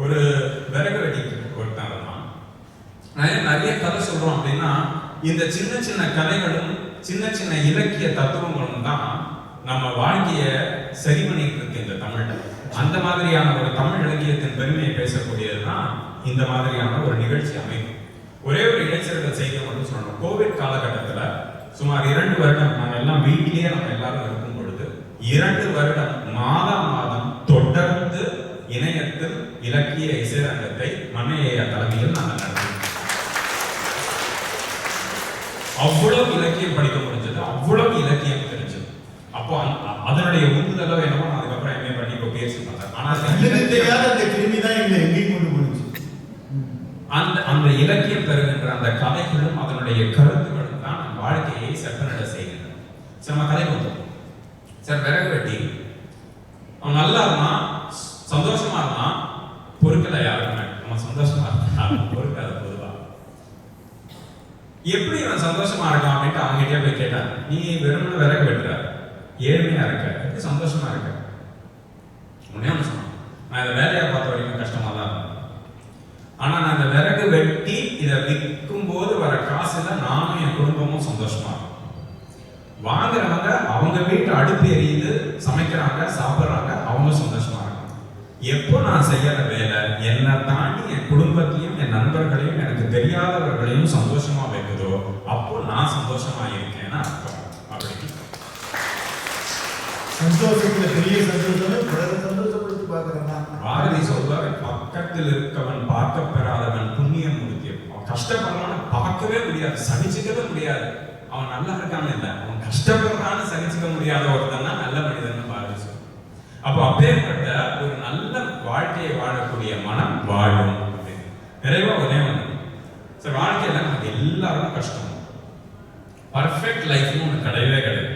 ஒரு விறகு வெட்டி ஒருத்தன் இருந்தான். நான் நிறைய கதை சொல்றோம் அப்படின்னா, இந்த சின்ன சின்ன கதைகளும் சின்ன சின்ன இலக்கிய தத்துவங்களும் தான் நம்ம வாழ்க்கையை சரி பண்ணிட்டு இருக்கு இந்த தமிழ்ல. அந்த மாதிரியான ஒரு தமிழ் இலக்கியத்தின் பெருமையை பேசக்கூடியதுதான் இந்த மாதிரியான ஒரு நிகழ்ச்சி அமைப்பு. ஒரே ஒரு இளைஞர்கள் செய்தி மட்டும் சொல்லணும். கோவிட் காலகட்டத்துல சுமார் 2 வருடம் நாங்கள் எல்லாம் வீட்டிலேயே நம்ம எல்லாரும் இருக்கும் பொழுது 2 வருடம் மாதம் தொடர்ந்து இணையத்தில் இலக்கிய இசைரங்கத்தை மன்னையா தலைமையில் நாங்கள் நடத்தினோம். அவ்வளவு இலக்கியம் படிக்க முடிஞ்சது, அவ்வளவு இலக்கியம் தெரிஞ்சது. அப்போ அதனுடைய உந்துதலோ என்னமோ நான் அதுக்கப்புறம் எம்ஏ பண்ணி இப்போ பேசி பார்த்தேன். ஆனா அந்த கிருமி தான் எங்களை எங்கேயும் கொண்டு போச்சு. அந்த இலக்கியம் பெறுகின்ற அந்த கதைகளும் அதனுடைய கருத்துக்களும் தான் நம் வாழ்க்கையை செப்பனிட செய்கின்றன. சரி, நம்ம கதைக்கு வந்தோம். சார், விறகு வெட்டி அவன் நல்லா இருந்தான், சந்தோஷமா இருந்தான், பொறுக்கல யாருக்குமே. அவன் சந்தோஷமா இருந்தான், பொறுக்காத பொதுவா. எப்படி அவன் சந்தோஷமா இருக்கான் அப்படின்ட்டு அவங்ககிட்டயே போய் கேட்டான். நீ வெறும் விறகு வெட்டுற, ஏழ்மையா இருக்க, எப்படி சந்தோஷமா இருக்க? உடனே அவன் சொன்னான், நான் இந்த வேலையை பார்த்த வரைக்கும் கஷ்டமா தான் இருந்தேன். ஆனா நான் இந்த விறகு வெட்டி இதை விற்கும் போது வர காசுல நானும் என் குடும்பமும் சந்தோஷமா இருக்கும். வாங்குறவங்க அவங்க வீட்டு அடுப்பு எரியுது, சமைக்கிறாங்க, சாப்பிட்றாங்க, அவங்க சந்தோஷமா இருக்காங்க. எப்போ நான் செய்யற வேலை என்னை தாண்டி என் குடும்பத்தையும் என் நண்பர்களையும் எனக்கு தெரியாதவர்களையும் சந்தோஷமா வைக்குதோ அப்போ நான் சந்தோஷமா இருக்கேன்னு அர்த்தம். அப்படின்னு சந்தோஷத்துல பெரிய சந்தோஷமே பிறரை சந்தோஷப்படுத்தி பார்க்கறேன்னா பாரதி சொல்வார், பக்கத்தில் இருக்கவன் பார்க்க பெறாதவன் புண்ணியம் முடிக்கும். அவன் கஷ்டப்படுறான்னு பார்க்கவே முடியாது, சகிச்சுக்கவே முடியாது. அவன் நல்லா இருக்கான்னு இல்லை, அவன் கஷ்டப்படுறான்னு சகிச்சுக்க முடியாத ஒருத்தன் தான் நல்ல மனிதன் பாரதி சொல்வார். அப்போ அப்பேற்பட்ட ஒரு நல்ல வாழ்க்கையை வாழக்கூடிய மனம் வாழும். நிறைவா ஒரே ஒன்று சார், வாழ்க்கையில நமக்கு எல்லாருக்கும் கஷ்டம். பர்ஃபெக்ட் லைஃப்னு ஒன்று கிடையவே கிடையாது.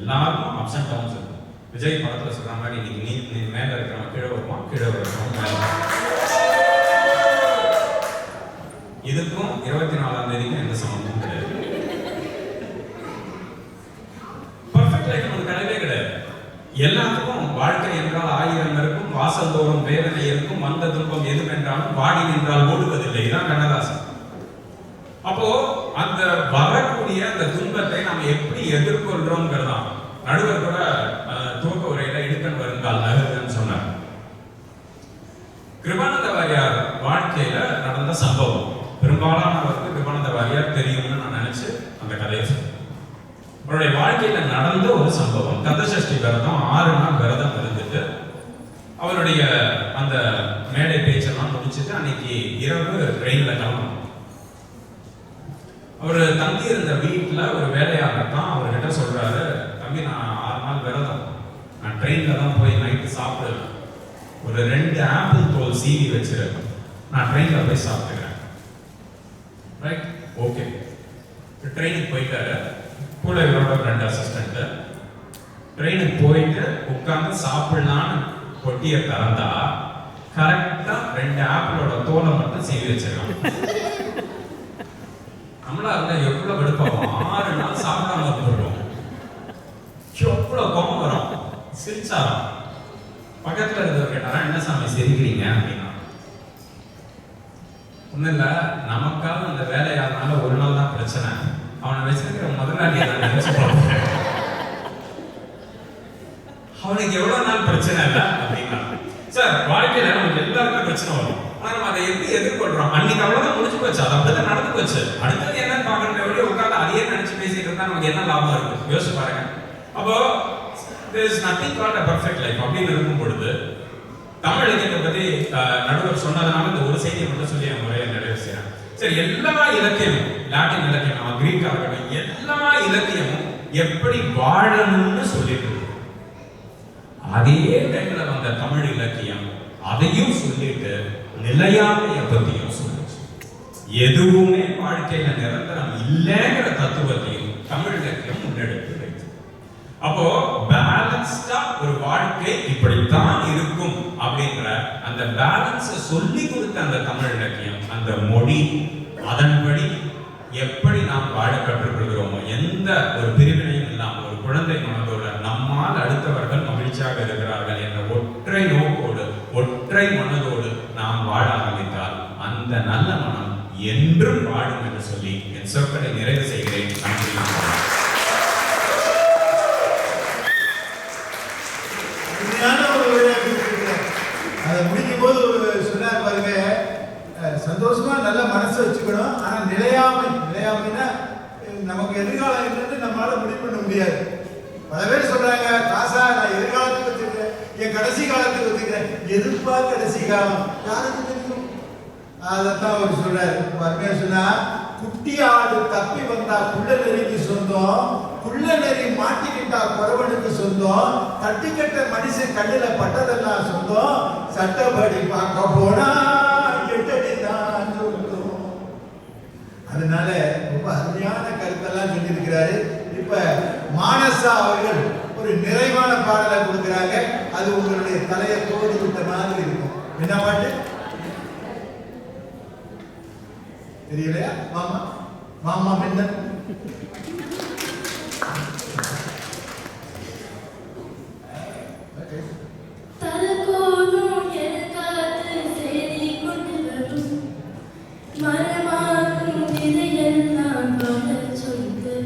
எல்லாருக்கும் அப்ஸ் அண்ட் டவுன்ஸ் இருக்கும். விஜய் படத்துல சொல்ற மாதிரி இன்னைக்கு நீ மேல இருக்கிறவன் கீழே வருவான், கீழே இருக்கிறவன் மேல. இதுக்கும் 24ஆம் தேதிக்கும் எந்த சம்பந்தமும் கிடையாது. பர்ஃபெக்ட் லைஃப் நமக்கு கிடையவே கிடையாது. எல்லாத்துக்கும் வாழ்க்கை என்றால் 1000 இருக்கும், வாசல் தோறும் வேதனை இருக்கும், வந்த துன்பம் எதுவென்றாலும் வாடி நின்றால் ஓடுவதில்லை. இதான் கண்ணதாசன். அப்போ அந்த வரக்கூடிய அந்த துன்பத்தை நாம் எப்படி எதிர்கொள்றோம்ங்கிறதான். நடுவர் கூட துவக்க உரையில இடுக்கண் வருங்கால் நகருன்னு சொன்னார். கிருபானந்த வாரியார் வாழ்க்கையில நடந்த சம்பவம் பெரும்பாலானவருக்கு கிருபானந்த வாரியார் தெரியும்னு நான் நினைச்சு அந்த கதையை சொன்னேன். அவருடைய வாழ்க்கையில நடந்த ஒரு சம்பவம். கந்தசஷ்டி விரதம் 6 நாள் விரதம் இருந்துட்டு அவருடைய அந்த மேடை பேச்செல்லாம் முடிச்சுட்டு அன்னைக்கு இரவு ட்ரெயின்ல கிளம்பணும். அவர் தங்கி இருந்த வீட்டுல ஒரு வேலையாளர் தான் அவர்கிட்ட சொல்றாரு, தம்பி நான் 6 நாள் விரதம், நான் ட்ரெயின்ல தான் போய் நைட்டு சாப்பிடுவேன், ஒரு 2 ஆப்பிள் தோல் சீவி வச்சிரு, நான் ட்ரெயின்ல போய் சாப்பிட்டுக்கிறேன். Right, okay. ட்ரெயினுக்கு போயிட்டாரு. கூட இவரோட 2 அசிஸ்டன்ட். ட்ரெயினுக்கு போயிட்டு உட்கார்ந்து சாப்பிடலான்னு பொட்டியை திறந்தா கரெக்டா 2 ஆப்பிளோட தோலை மட்டும் சீவி வச்சிருக்காங்க. நம்மளா இருந்தா எவ்வளவு வெடுப்பாகும். 6 நாள் சாப்பிடாம போடுறோம், எவ்வளவு கோபம் வரும். சிரிச்சாராம். பக்கத்துல இருந்தவர் கேட்டாரா, என்ன சாமி சிரிக்கிறீங்க அப்படின்னா, ஒண்ணு இல்ல, நமக்காக அந்த வேலையாளனால ஒரு நாள் தான் பிரச்சனை, அவனை வச்சிருக்கிற முதலாளியை நான் நினைச்சு பார்ப்பேன், அவனுக்கு எவ்வளவு நாள் பிரச்சனை இல்லை அப்படின்னா. சார், வாழ்க்கையில நமக்கு எல்லாருக்கும் பிரச்சனை வரும். ஆனா நம்ம அதை எப்படி எதிர்கொள்றோம்? அன்னைக்கு அவ்வளவுதான் முடிச்சு போச்சு, அது அப்படிதான் நடந்து போச்சு. அடுத்தது என்னன்னு பாக்கணும், எப்படி உட்காந்து அதையே நினைச்சு பேசிட்டு இருந்தா நமக்கு என்ன லாபம் இருக்கு? யோசிச்சு பாருங்க. அப்போ there is nothing called a perfect life அப்படின்னு இருக்கும் பொழுது தமிழ் இலக்கியத்தை பத்தி நடுவர் சொன்னதுனால இந்த ஒரு செய்தியை மட்டும் சொல்லி என் முறையை நிறைவு செய்யறேன். சரி, எல்லா இலக்கியமும், லாட்டின் இலக்கியம், கிரீக்கா இருக்கட்டும், எல்லா இலக்கியமும் எப்படி வாழணும்னு சொல்லிட்டு அதே டைம்ல வந்த தமிழ் இலக்கியம் அதையும் சொல்லிட்டு நிலையாமைய பத்தியும் சொல்லுச்சு. எதுவுமே வாழ்க்கையில நிரந்தரம் இல்லைங்கிற தத்துவத்தையும் தமிழ் இலக்கியம் முன்னெடுத்து வைத்து. அப்போ பேலன்ஸ்டா ஒரு வாழ்க்கை இப்படித்தான் இருக்கும் அப்படின்ற அந்த பேலன்ஸை சொல்லி கொடுத்த அந்த தமிழ் இலக்கியம், அந்த மொழி, அதன்படி எப்படி நாம் வாழ கற்றுக்கொள்கிறோமோ, எந்த ஒரு பிரிவினையும் இல்லாமல் ஒரு குழந்தை மனதோட நம்மால் அடுத்தவர்கள் மகிழ்ச்சியாக இருக்கிறார்கள் மனதோடு நாம் வாழ ஆரம்பித்தால் அந்த நல்ல மனம் என்றும் வாழும் என்று சொல்லி என் சொற்களை நிறைவு செய்கிறேன். நன்றி. அதை முடிக்கும் போது சொன்னார் பாருங்க, சந்தோஷமா நல்ல மனசை வச்சுக்கணும். ஆனா நிலையாமைன்னா நமக்கு எதிர்காலம் என்னன்னு நம்மளால முடிவு பண்ண முடியாது. பல பேர் சொல்றாங்க, காசா நான் எதிர்காலத்துக்கு வச்சிருக்கேன், என் கடைசி காலத்துக்கு வச்சிருக்கேன். எதிர்ப்பா கடைசி காலம் யாருக்கு தெரியும்? அதைத்தான் அவர் சொல்றாரு. பாருங்க, சொன்னா குட்டி ஆடு தப்பி வந்தா குள்ள நெறிக்கு சொந்தம், குள்ள நெறி மாட்டிக்கிட்டா குறவனுக்கு சொந்தம், தட்டுக்கட்ட மனுஷன் கண்ணுல பட்டதெல்லாம் சொந்தம், சட்டப்படி பார்க்க போனா எட்டடிதான் சொந்தம். அதனால ரொம்ப அருமையான கருத்தெல்லாம் சொல்லியிருக்கிறாரு. இப்ப மானசா அவர்கள் ஒரு நிறைவான பாடலை கொடுக்கிறாங்க. அது உங்களுடைய தலையை தோடி விட்ட மாதிரி இருக்கும். என்ன பாட்டு தெரியலையா? மாமா மாமா மின்னன். தலகோதும் எனக்காது செய்தி கொண்டு வரும் மரமாகும் விதையெல்லாம் வளர சொல்லுது.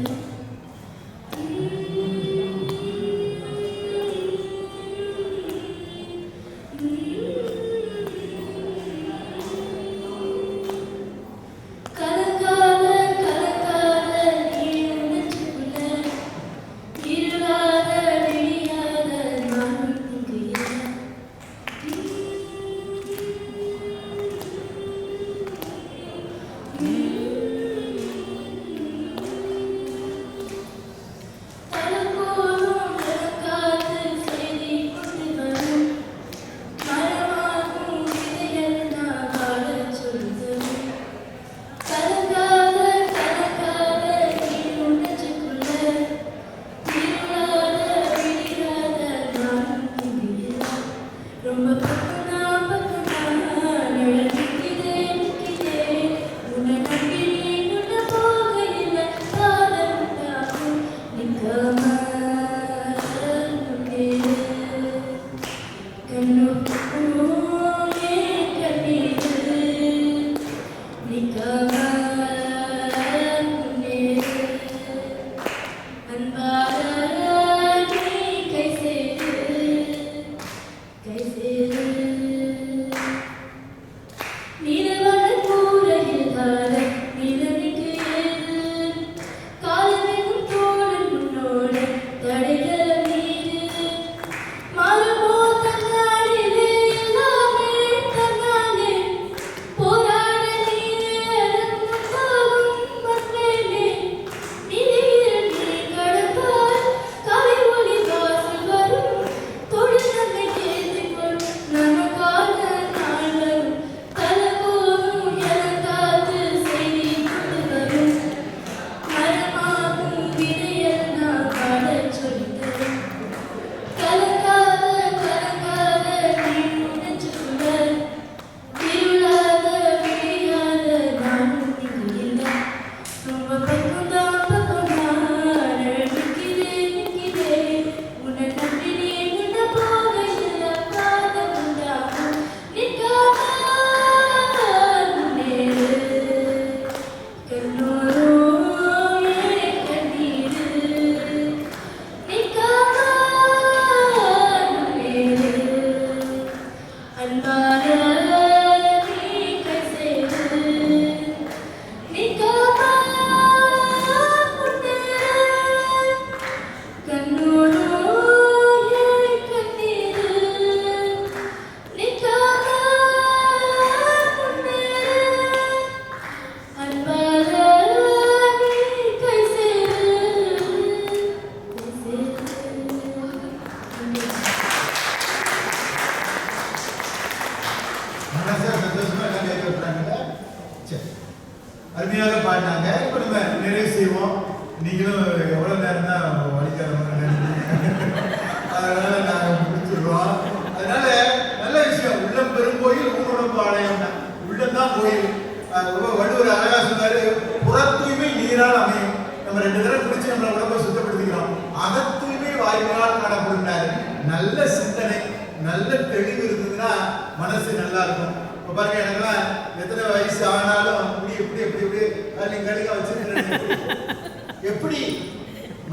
அருமையாக பாடினாங்க. இப்போ நம்ம நிறைவு செய்வோம். நீங்களும் எவ்வளோ நேரம் தான் வலிக்காத மாதிரி நினைக்கிறீங்க. அதனால நாங்கள் முடிச்சிடுறோம். அதனால நல்ல விஷயம். உள்ளம் பெரும் கோயில் உடம்பு ஆலயம் தான். உள்ளம் தான் கோயில். வள்ளுவர் அழகா சொன்னாரு, புற தூய்மை நீரால் அமையும். நம்ம 2 தடவை குடிச்சு நம்ம உடம்பை சுத்தப்படுத்திக்கிறோம். அகத்தூய்மை வாய்ப்பால் காணப்படுகிறாரு. நல்ல சிந்தனை, நல்ல தெளிவு இருந்ததுன்னா மனசு நல்லா இருக்கும். இப்ப பாருங்க, எனக்குலாம் எத்தனை வயசு ஆனாலும் இப்படி எப்படி எப்படி எப்படி கலிங்க கலிங்க வச்சிருக்கேன். எப்படி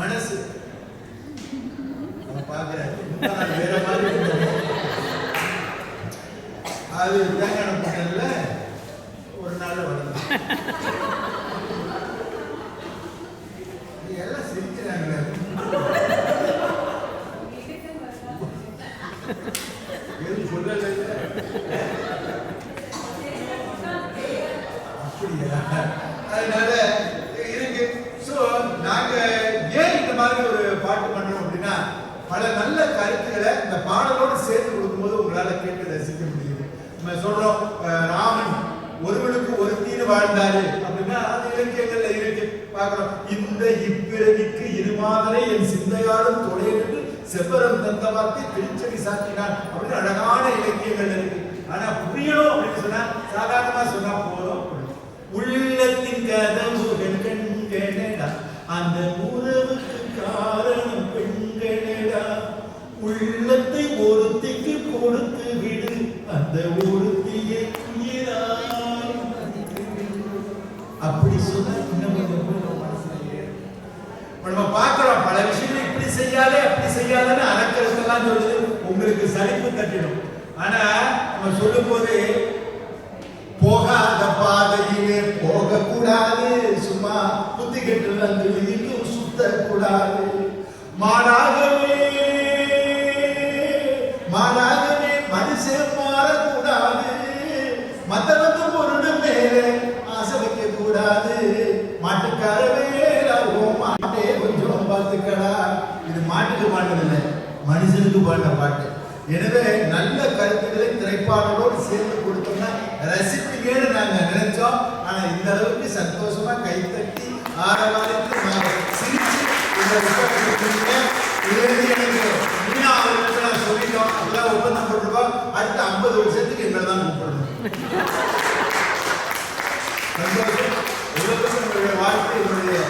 மனசு பாக்குறேன் வேற மாதிரி அது தேங்காய் போட்டதுல ஒரு நாள் வளர்ந்து எல்லாம் சிரிக்கிறாங்களே. எதுவும் சொல்லல அப்படியா? அதனால இருக்கு. சோ நாங்க ஏன் இந்த மாதிரி ஒரு பாட்டு பண்றோம் அப்படின்னா, பல நல்ல கருத்துக்களை இந்த பாடலோடு சேர்த்து கொடுக்கும்போது உங்களால கேட்டு ரசிக்க முடியுது. நம்ம சொல்றோம் ராமன் ஒருவனுக்கு ஒருத்தின்னு வாழ்ந்தாரு அப்படின்னா அது இலக்கியங்கள்ல இருக்கு பார்க்கிறோம். இந்த இப்பிறவிக்கு இருமாதரை என் சிந்தையாலும் தொலைவிட்டு செவ்வரம் தந்த வார்த்தை திருச்செவி சாத்தினான் அப்படின்னு அழகான இலக்கியங்கள் இருக்கு. ஆனா புரியணும் அப்படின்னு சொன்னா சாதாரணமா சொன்னா போதும். உள்ளத்தின் கதவுகள் கண்களடா, அந்த உறவுக்கு காரணம் பெண்களடா, உள்ளத்தை ஒருத்திக்கு கொடுத்து விடு, அந்த ஒருத்தியை உயிராய். அப்படி சொன்னா இன்னும் நம்ம பார்க்கிறோம் பல விஷயங்கள் இப்படி செய்யாதே அப்படி செய்யாதேன்னு அறக்கிறதெல்லாம் சொல்லுது, உங்களுக்கு சலிப்பு தட்டிடும். ஆனா நம்ம சொல்லும் போது போகாத பாதையிலே போக கூடாது, சும்மா புத்தி கெட்டு வந்து இன்னும் சுத்த கூடாது, மாறாகவே மாறாகவே மனுஷன் மாறக்கூடாது, மத்தவங்க பொருடு மேலே ஆசை வைக்க கூடாது, மாட்டுக்காரவே மாட்டே கொஞ்சம் பார்த்துக்கடா. இது மாட்டுக்கு பாடுறதில்லை, மனுஷனுக்கு பாடுற பாட்டு. எனவே நல்ல கருத்துக்களை திரைப்பாடலோடு சேர்ந்து கொடுத்தோம்னா ரசிப்பீங்கன்னு நாங்க நினைச்சோம். ஆனா இந்த அளவுக்கு சந்தோஷமா கைத்தட்டி ஆரவாரித்து சிரிச்சு இந்த புத்தகத்தை சொல்லிட்டோம். அதெல்லாம் ஒப்பந்தம் போட்டுருக்கோம். அடுத்த 50 வருஷத்துக்கு எங்களை தான் கூப்பிடணும். சந்தோஷம். உங்களுடைய வாழ்க்கை, உங்களுடைய